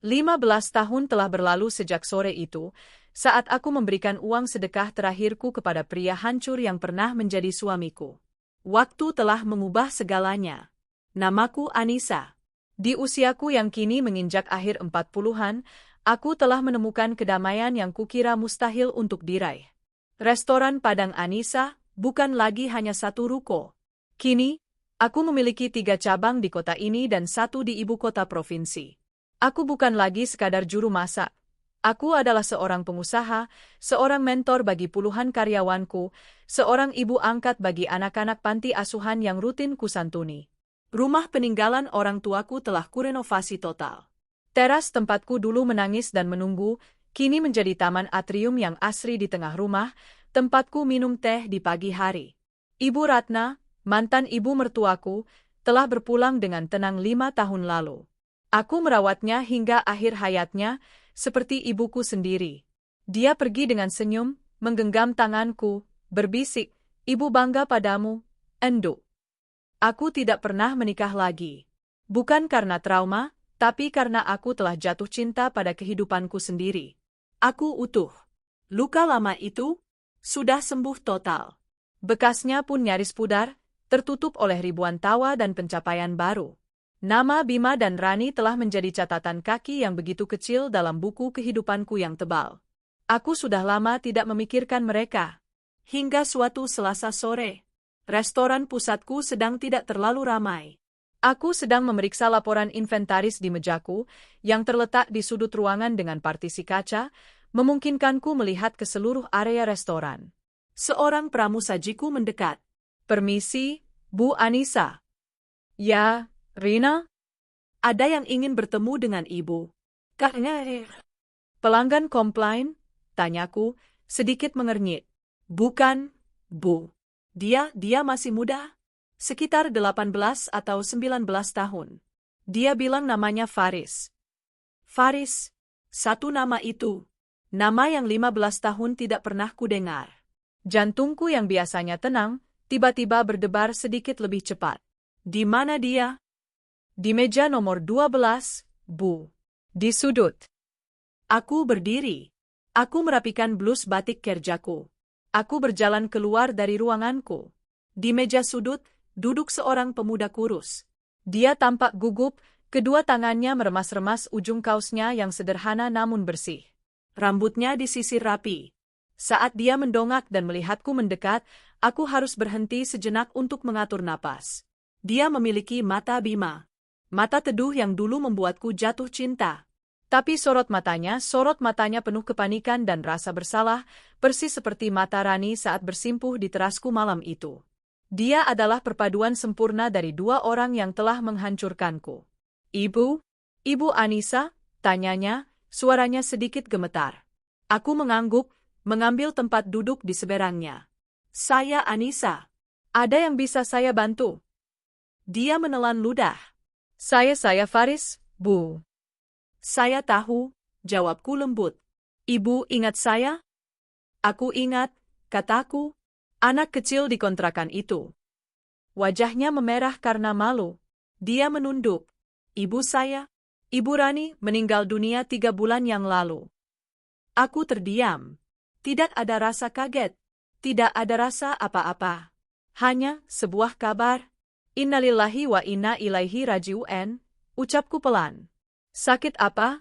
15 tahun telah berlalu sejak sore itu, saat aku memberikan uang sedekah terakhirku kepada pria hancur yang pernah menjadi suamiku. Waktu telah mengubah segalanya. Namaku Anissa. Di usiaku yang kini menginjak akhir 40-an, aku telah menemukan kedamaian yang kukira mustahil untuk diraih. Restoran Padang Anissa bukan lagi hanya satu ruko. Kini, aku memiliki 3 cabang di kota ini dan 1 di ibu kota provinsi. Aku bukan lagi sekadar juru masak. Aku adalah seorang pengusaha, seorang mentor bagi puluhan karyawanku, seorang ibu angkat bagi anak-anak panti asuhan yang rutin kusantuni. Rumah peninggalan orang tuaku telah kurenovasi total. Teras tempatku dulu menangis dan menunggu, kini menjadi taman atrium yang asri di tengah rumah, tempatku minum teh di pagi hari. Ibu Ratna, mantan ibu mertuaku, telah berpulang dengan tenang 5 tahun lalu. Aku merawatnya hingga akhir hayatnya, seperti ibuku sendiri. Dia pergi dengan senyum, menggenggam tanganku, berbisik, "Ibu bangga padamu, Enduk." Aku tidak pernah menikah lagi. Bukan karena trauma, tapi karena aku telah jatuh cinta pada kehidupanku sendiri. Aku utuh. Luka lama itu sudah sembuh total. Bekasnya pun nyaris pudar, tertutup oleh ribuan tawa dan pencapaian baru. Nama Bima dan Rani telah menjadi catatan kaki yang begitu kecil dalam buku kehidupanku yang tebal. Aku sudah lama tidak memikirkan mereka. Hingga suatu Selasa sore, restoran pusatku sedang tidak terlalu ramai. Aku sedang memeriksa laporan inventaris di mejaku yang terletak di sudut ruangan dengan partisi kaca, memungkinkanku melihat ke seluruh area restoran. Seorang pramusajiku mendekat. Permisi, Bu Anissa. Ya, Rina? Ada yang ingin bertemu dengan ibu. Pelanggan komplain? Tanyaku, sedikit mengernyit. Bukan, Bu. Dia masih muda. Sekitar 18 atau 19 tahun. Dia bilang namanya Faris. Faris, satu nama itu. Nama yang 15 tahun tidak pernah kudengar. Jantungku yang biasanya tenang, tiba-tiba berdebar sedikit lebih cepat. Di mana dia? Di meja nomor 12, Bu. Di sudut. Aku berdiri. Aku merapikan blus batik kerjaku. Aku berjalan keluar dari ruanganku. Di meja sudut, duduk seorang pemuda kurus. Dia tampak gugup, kedua tangannya meremas-remas ujung kaosnya yang sederhana namun bersih. Rambutnya disisir rapi. Saat dia mendongak dan melihatku mendekat, aku harus berhenti sejenak untuk mengatur napas. Dia memiliki mata Bima. Mata teduh yang dulu membuatku jatuh cinta. Tapi sorot matanya penuh kepanikan dan rasa bersalah, persis seperti mata Rani saat bersimpuh di terasku malam itu. Dia adalah perpaduan sempurna dari dua orang yang telah menghancurkanku. Ibu? Ibu Anissa? Tanyanya, suaranya sedikit gemetar. Aku mengangguk, mengambil tempat duduk di seberangnya. Saya Anissa. Ada yang bisa saya bantu? Dia menelan ludah. Saya Faris, Bu. Saya tahu, jawabku lembut. Ibu ingat saya? Aku ingat, kataku. Anak kecil di kontrakan itu. Wajahnya memerah karena malu. Dia menunduk. Ibu saya, Ibu Rani, meninggal dunia 3 bulan yang lalu. Aku terdiam. Tidak ada rasa kaget. Tidak ada rasa apa-apa. Hanya sebuah kabar. Innalillahi wa inna ilaihi raji'un, ucapku pelan. Sakit apa?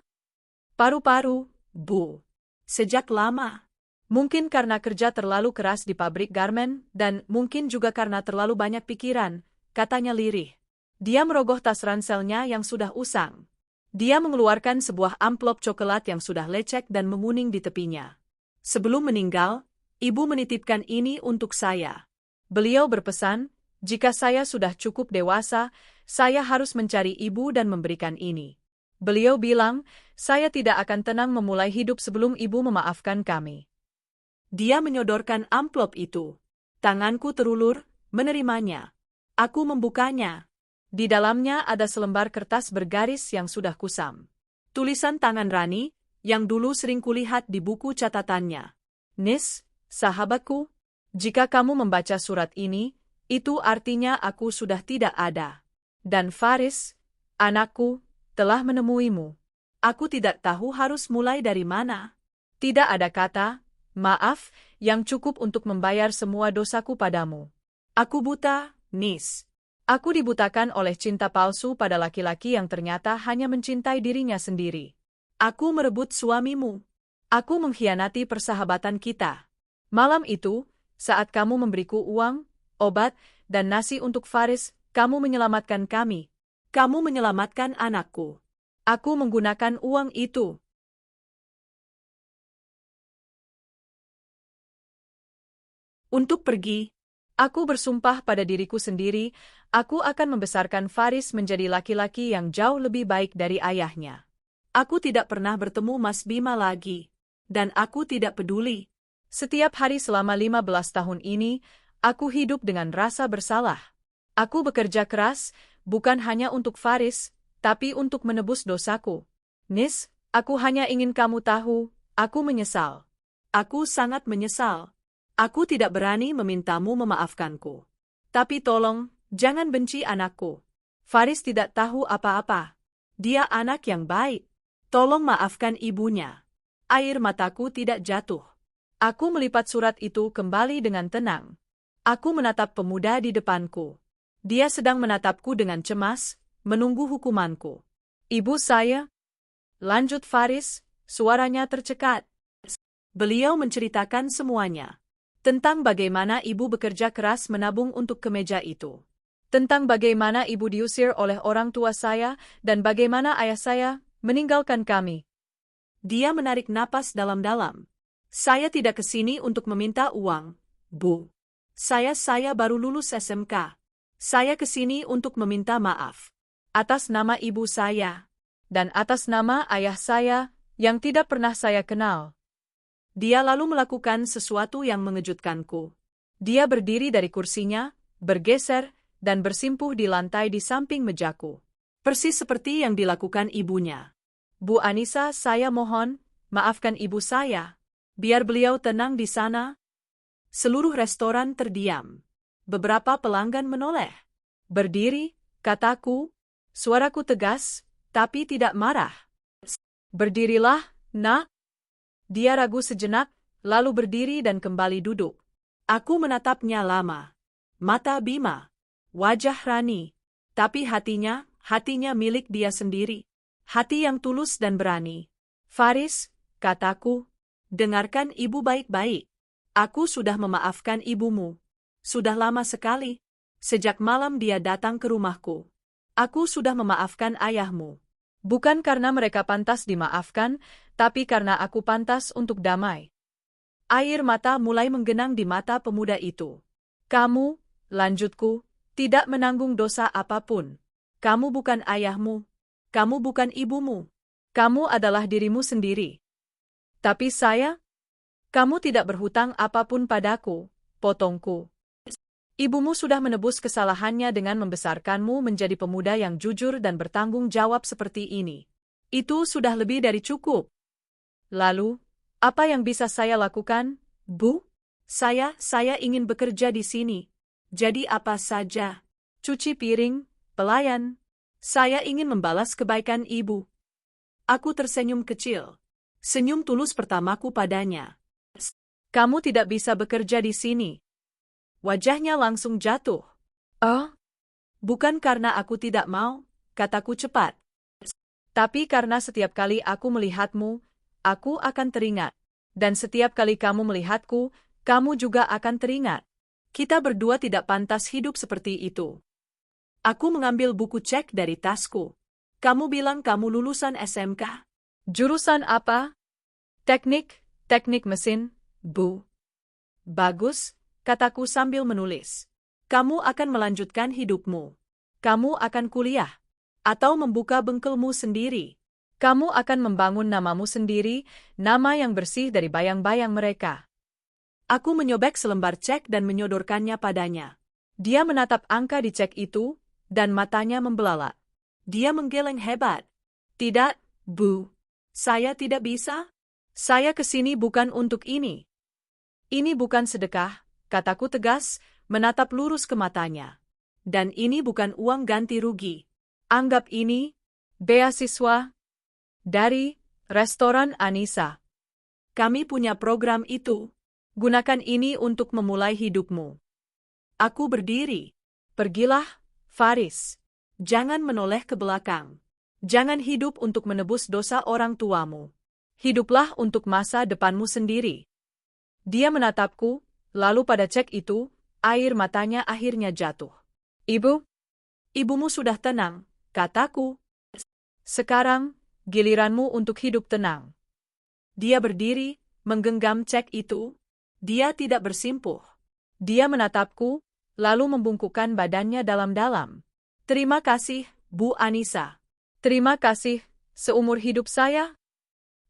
Paru-paru, Bu. Sejak lama. Mungkin karena kerja terlalu keras di pabrik garmen, dan mungkin juga karena terlalu banyak pikiran, katanya lirih. Dia merogoh tas ranselnya yang sudah usang. Dia mengeluarkan sebuah amplop coklat yang sudah lecek dan menguning di tepinya. Sebelum meninggal, Ibu menitipkan ini untuk saya. Beliau berpesan, jika saya sudah cukup dewasa, saya harus mencari Ibu dan memberikan ini. Beliau bilang, saya tidak akan tenang memulai hidup sebelum Ibu memaafkan kami. Dia menyodorkan amplop itu. Tanganku terulur, menerimanya. Aku membukanya. Di dalamnya ada selembar kertas bergaris yang sudah kusam. Tulisan tangan Rani, yang dulu sering kulihat di buku catatannya. Nis, sahabatku, jika kamu membaca surat ini, itu artinya aku sudah tidak ada. Dan Faris, anakku, telah menemuimu. Aku tidak tahu harus mulai dari mana. Tidak ada kata, maaf, yang cukup untuk membayar semua dosaku padamu. Aku buta, Nis. Aku dibutakan oleh cinta palsu pada laki-laki yang ternyata hanya mencintai dirinya sendiri. Aku merebut suamimu. Aku mengkhianati persahabatan kita. Malam itu, saat kamu memberiku uang, obat, dan nasi untuk Faris, kamu menyelamatkan kami. Kamu menyelamatkan anakku. Aku menggunakan uang itu. Untuk pergi. Aku bersumpah pada diriku sendiri, aku akan membesarkan Faris menjadi laki-laki yang jauh lebih baik dari ayahnya. Aku tidak pernah bertemu Mas Bima lagi. Dan aku tidak peduli. Setiap hari selama 15 tahun ini, aku hidup dengan rasa bersalah. Aku bekerja keras, bukan hanya untuk Faris, tapi untuk menebus dosaku. Nis, aku hanya ingin kamu tahu, aku menyesal. Aku sangat menyesal. Aku tidak berani memintamu memaafkanku. Tapi tolong, jangan benci anakku. Faris tidak tahu apa-apa. Dia anak yang baik. Tolong maafkan ibunya. Air mataku tidak jatuh. Aku melipat surat itu kembali dengan tenang. Aku menatap pemuda di depanku. Dia sedang menatapku dengan cemas, menunggu hukumanku. Ibu saya? Lanjut Faris, suaranya tercekat. Beliau menceritakan semuanya. Tentang bagaimana ibu bekerja keras menabung untuk kemeja itu. Tentang bagaimana ibu diusir oleh orang tua saya dan bagaimana ayah saya meninggalkan kami. Dia menarik napas dalam-dalam. Saya tidak ke sini untuk meminta uang, Bu. Saya baru lulus SMK. Saya ke sini untuk meminta maaf. Atas nama ibu saya. Dan atas nama ayah saya yang tidak pernah saya kenal. Dia lalu melakukan sesuatu yang mengejutkanku. Dia berdiri dari kursinya, bergeser, dan bersimpuh di lantai di samping mejaku. Persis seperti yang dilakukan ibunya. Bu Anissa, saya mohon, maafkan ibu saya. Biar beliau tenang di sana. Seluruh restoran terdiam. Beberapa pelanggan menoleh. Berdiri, kataku, suaraku tegas, tapi tidak marah. Berdirilah, nak. Dia ragu sejenak, lalu berdiri dan kembali duduk. Aku menatapnya lama. Mata Bima. Wajah Rani. Tapi hatinya milik dia sendiri. Hati yang tulus dan berani. Faris, kataku, dengarkan ibu baik-baik. Aku sudah memaafkan ibumu. Sudah lama sekali. Sejak malam dia datang ke rumahku. Aku sudah memaafkan ayahmu. Bukan karena mereka pantas dimaafkan, tapi karena aku pantas untuk damai. Air mata mulai menggenang di mata pemuda itu. Kamu, lanjutku, tidak menanggung dosa apapun. Kamu bukan ayahmu. Kamu bukan ibumu. Kamu adalah dirimu sendiri. Tapi saya? Kamu tidak berhutang apapun padaku, potongku. Ibumu sudah menebus kesalahannya dengan membesarkanmu menjadi pemuda yang jujur dan bertanggung jawab seperti ini. Itu sudah lebih dari cukup. Lalu, apa yang bisa saya lakukan, Bu? Saya ingin bekerja di sini. Jadi apa saja. Cuci piring, pelayan. Saya ingin membalas kebaikan ibu. Aku tersenyum kecil. Senyum tulus pertamaku padanya. Kamu tidak bisa bekerja di sini. Wajahnya langsung jatuh. Oh? Bukan karena aku tidak mau, kataku cepat. Tapi karena setiap kali aku melihatmu, aku akan teringat. Dan setiap kali kamu melihatku, kamu juga akan teringat. Kita berdua tidak pantas hidup seperti itu. Aku mengambil buku cek dari tasku. Kamu bilang kamu lulusan SMK. Jurusan apa? Teknik mesin, Bu. Bagus, kataku sambil menulis. Kamu akan melanjutkan hidupmu. Kamu akan kuliah. Atau membuka bengkelmu sendiri. Kamu akan membangun namamu sendiri, nama yang bersih dari bayang-bayang mereka. Aku menyobek selembar cek dan menyodorkannya padanya. Dia menatap angka di cek itu, dan matanya membelalak. Dia menggeleng hebat. Tidak, Bu. Saya tidak bisa. Saya kesini bukan untuk ini. Ini bukan sedekah, kataku tegas, menatap lurus ke matanya. Dan ini bukan uang ganti rugi. Anggap ini beasiswa dari restoran Anissa. Kami punya program itu. Gunakan ini untuk memulai hidupmu. Aku berdiri. Pergilah, Faris. Jangan menoleh ke belakang. Jangan hidup untuk menebus dosa orang tuamu. Hiduplah untuk masa depanmu sendiri. Dia menatapku, lalu pada cek itu, air matanya akhirnya jatuh. Ibu? Ibumu sudah tenang, kataku. Sekarang, giliranmu untuk hidup tenang. Dia berdiri, menggenggam cek itu. Dia tidak bersimpuh. Dia menatapku, lalu membungkukkan badannya dalam-dalam. Terima kasih, Bu Anissa. Terima kasih, seumur hidup saya.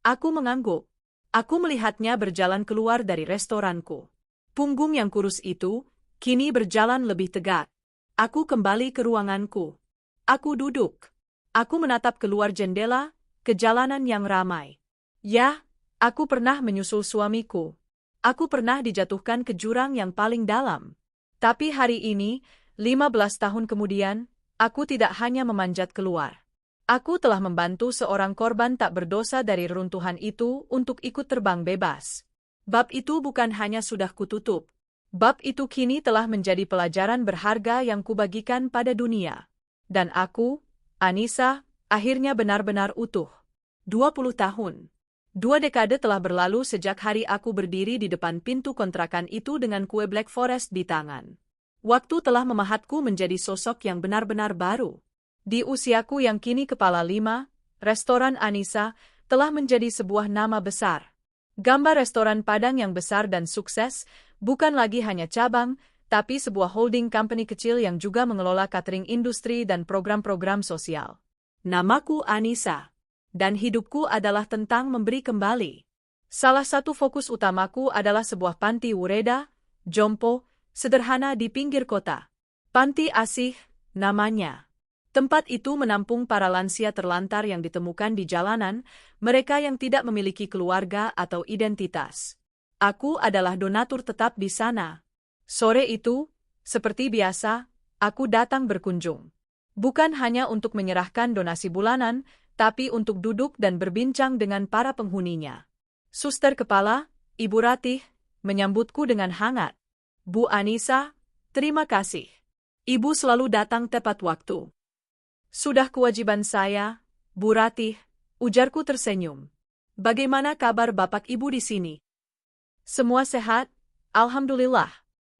Aku mengangguk. Aku melihatnya berjalan keluar dari restoranku. Punggung yang kurus itu, kini berjalan lebih tegak. Aku kembali ke ruanganku. Aku duduk. Aku menatap keluar jendela, ke jalanan yang ramai. Ya, aku pernah menyusul suamiku. Aku pernah dijatuhkan ke jurang yang paling dalam. Tapi hari ini, 15 tahun kemudian, aku tidak hanya memanjat keluar. Aku telah membantu seorang korban tak berdosa dari reruntuhan itu untuk ikut terbang bebas. Bab itu bukan hanya sudah kututup. Bab itu kini telah menjadi pelajaran berharga yang kubagikan pada dunia. Dan aku, Anissa, akhirnya benar-benar utuh. 20 tahun. 2 dekade telah berlalu sejak hari aku berdiri di depan pintu kontrakan itu dengan kue Black Forest di tangan. Waktu telah memahatku menjadi sosok yang benar-benar baru. Di usiaku yang kini kepala 5, restoran Anissa telah menjadi sebuah nama besar. Gambar restoran Padang yang besar dan sukses bukan lagi hanya cabang, tapi sebuah holding company kecil yang juga mengelola catering industri dan program-program sosial. Namaku Anissa, dan hidupku adalah tentang memberi kembali. Salah satu fokus utamaku adalah sebuah panti Wureda, jompo, sederhana di pinggir kota. Panti Asih, namanya. Tempat itu menampung para lansia terlantar yang ditemukan di jalanan, mereka yang tidak memiliki keluarga atau identitas. Aku adalah donatur tetap di sana. Sore itu, seperti biasa, aku datang berkunjung. Bukan hanya untuk menyerahkan donasi bulanan, tapi untuk duduk dan berbincang dengan para penghuninya. Suster kepala, Ibu Ratih, menyambutku dengan hangat. Bu Anissa, terima kasih. Ibu selalu datang tepat waktu. Sudah kewajiban saya, Bu Ratih, ujarku tersenyum. Bagaimana kabar Bapak Ibu di sini? Semua sehat, alhamdulillah.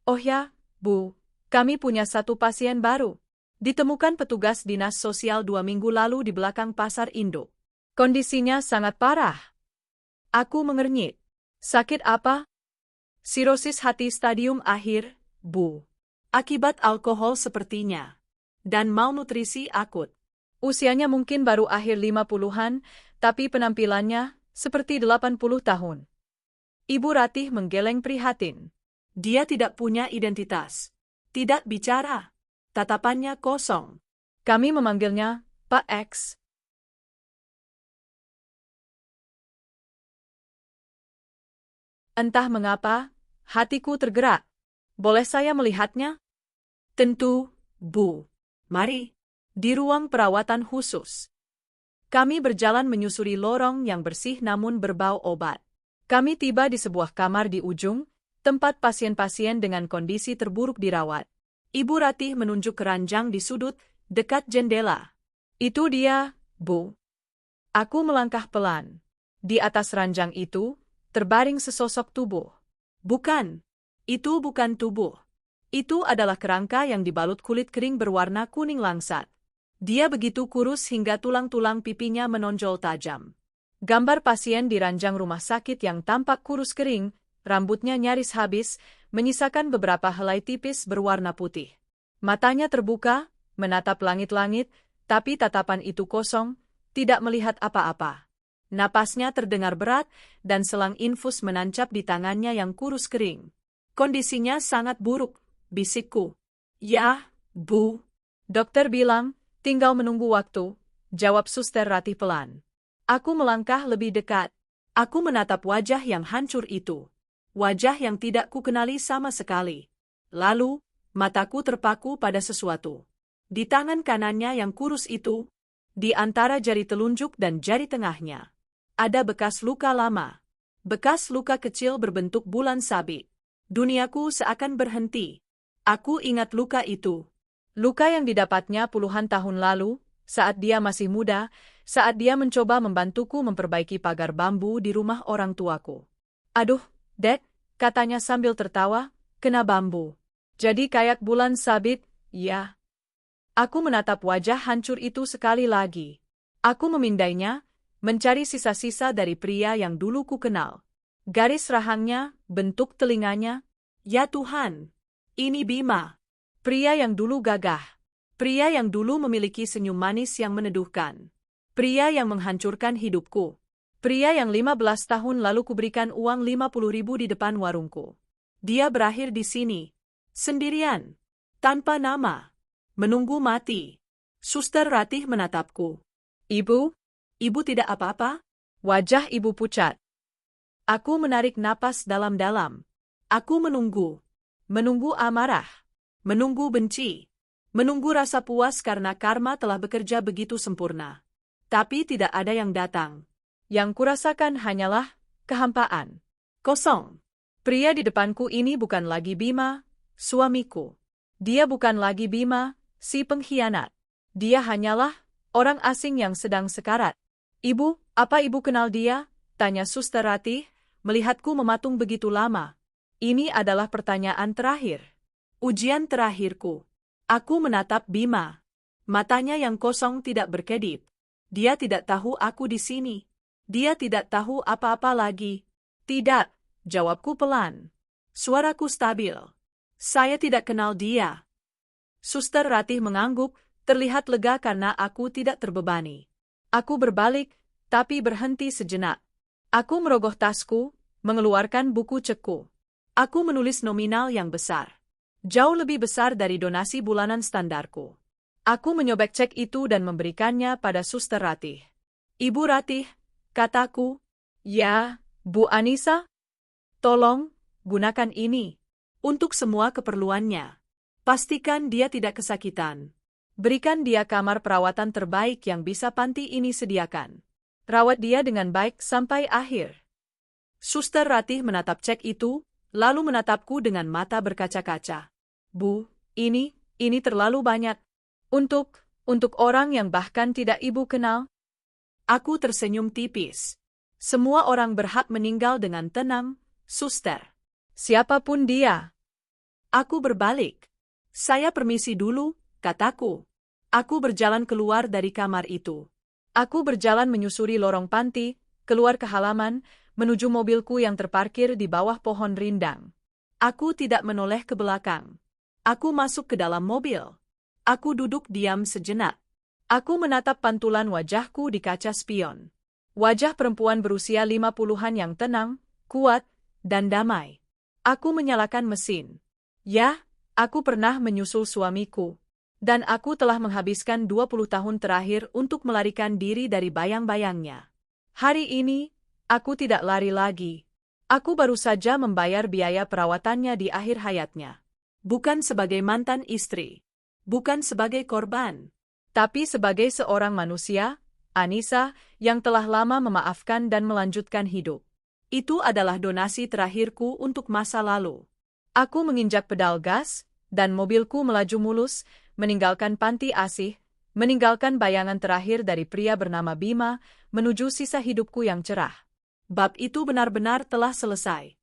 Oh ya, Bu, kami punya satu pasien baru. Ditemukan petugas dinas sosial 2 minggu lalu di belakang pasar induk. Kondisinya sangat parah. Aku mengernyit. Sakit apa? Sirosis hati stadium akhir, Bu. Akibat alkohol sepertinya. Dan malnutrisi akut. Usianya mungkin baru akhir 50-an, tapi penampilannya seperti 80 tahun. Ibu Ratih menggeleng prihatin. Dia tidak punya identitas. Tidak bicara. Tatapannya kosong. Kami memanggilnya Pak X. Entah mengapa, hatiku tergerak. Boleh saya melihatnya? Tentu, Bu. Mari, di ruang perawatan khusus. Kami berjalan menyusuri lorong yang bersih namun berbau obat. Kami tiba di sebuah kamar di ujung, tempat pasien-pasien dengan kondisi terburuk dirawat. Ibu Ratih menunjuk keranjang di sudut, dekat jendela. Itu dia, Bu. Aku melangkah pelan. Di atas ranjang itu, terbaring sesosok tubuh. Bukan. Itu bukan tubuh. Itu adalah kerangka yang dibalut kulit kering berwarna kuning langsat. Dia begitu kurus hingga tulang-tulang pipinya menonjol tajam. Gambar pasien di ranjang rumah sakit yang tampak kurus kering, rambutnya nyaris habis, menyisakan beberapa helai tipis berwarna putih. Matanya terbuka, menatap langit-langit, tapi tatapan itu kosong, tidak melihat apa-apa. Napasnya terdengar berat, dan selang infus menancap di tangannya yang kurus kering. Kondisinya sangat buruk, bisikku. Ya, Bu. Dokter bilang, tinggal menunggu waktu, jawab Suster Ratih pelan. Aku melangkah lebih dekat. Aku menatap wajah yang hancur itu. Wajah yang tidak kukenali sama sekali. Lalu, mataku terpaku pada sesuatu. Di tangan kanannya yang kurus itu, di antara jari telunjuk dan jari tengahnya, ada bekas luka lama. Bekas luka kecil berbentuk bulan sabit. Duniaku seakan berhenti. Aku ingat luka itu. Luka yang didapatnya puluhan tahun lalu, saat dia masih muda, saat dia mencoba membantuku memperbaiki pagar bambu di rumah orang tuaku. Aduh, Dek, katanya sambil tertawa, kena bambu. Jadi kayak bulan sabit, ya. Aku menatap wajah hancur itu sekali lagi. Aku memindainya, mencari sisa-sisa dari pria yang dulu ku kenal. Garis rahangnya, bentuk telinganya. Ya Tuhan, ini Bima. Pria yang dulu gagah. Pria yang dulu memiliki senyum manis yang meneduhkan. Pria yang menghancurkan hidupku. Pria yang 15 tahun lalu kuberikan uang 50.000 di depan warungku. Dia berakhir di sini. Sendirian. Tanpa nama. Menunggu mati. Suster Ratih menatapku. Ibu? Ibu tidak apa-apa? Wajah ibu pucat. Aku menarik napas dalam-dalam. Aku menunggu. Menunggu amarah. Menunggu benci. Menunggu rasa puas karena karma telah bekerja begitu sempurna. Tapi tidak ada yang datang. Yang kurasakan hanyalah kehampaan. Kosong. Pria di depanku ini bukan lagi Bima, suamiku. Dia bukan lagi Bima, si pengkhianat. Dia hanyalah orang asing yang sedang sekarat. Ibu, apa ibu kenal dia? Tanya Suster Ratih, melihatku mematung begitu lama. Ini adalah pertanyaan terakhir. Ujian terakhirku. Aku menatap Bima. Matanya yang kosong tidak berkedip. Dia tidak tahu aku di sini. Dia tidak tahu apa-apa lagi. Tidak, jawabku pelan. Suaraku stabil. Saya tidak kenal dia. Suster Ratih mengangguk, terlihat lega karena aku tidak terbebani. Aku berbalik, tapi berhenti sejenak. Aku merogoh tasku, mengeluarkan buku ceku. Aku menulis nominal yang besar. Jauh lebih besar dari donasi bulanan standarku. Aku menyobek cek itu dan memberikannya pada Suster Ratih. Ibu Ratih, kataku. Ya, Bu Anissa? Tolong, gunakan ini. Untuk semua keperluannya. Pastikan dia tidak kesakitan. Berikan dia kamar perawatan terbaik yang bisa panti ini sediakan. Rawat dia dengan baik sampai akhir. Suster Ratih menatap cek itu, lalu menatapku dengan mata berkaca-kaca. Bu, ini terlalu banyak. Untuk orang yang bahkan tidak ibu kenal. Aku tersenyum tipis. Semua orang berhak meninggal dengan tenang, Suster. Siapapun dia. Aku berbalik. Saya permisi dulu, kataku. Aku berjalan keluar dari kamar itu. Aku berjalan menyusuri lorong panti, keluar ke halaman, menuju mobilku yang terparkir di bawah pohon rindang. Aku tidak menoleh ke belakang. Aku masuk ke dalam mobil. Aku duduk diam sejenak. Aku menatap pantulan wajahku di kaca spion. Wajah perempuan berusia 50-an yang tenang, kuat, dan damai. Aku menyalakan mesin. Ya, aku pernah menyusul suamiku. Dan aku telah menghabiskan 20 tahun terakhir untuk melarikan diri dari bayang-bayangnya. Hari ini, aku tidak lari lagi. Aku baru saja membayar biaya perawatannya di akhir hayatnya. Bukan sebagai mantan istri. Bukan sebagai korban. Tapi sebagai seorang manusia, Anissa, yang telah lama memaafkan dan melanjutkan hidup. Itu adalah donasi terakhirku untuk masa lalu. Aku menginjak pedal gas, dan mobilku melaju mulus, meninggalkan panti asih, meninggalkan bayangan terakhir dari pria bernama Bima, menuju sisa hidupku yang cerah. Bab itu benar-benar telah selesai.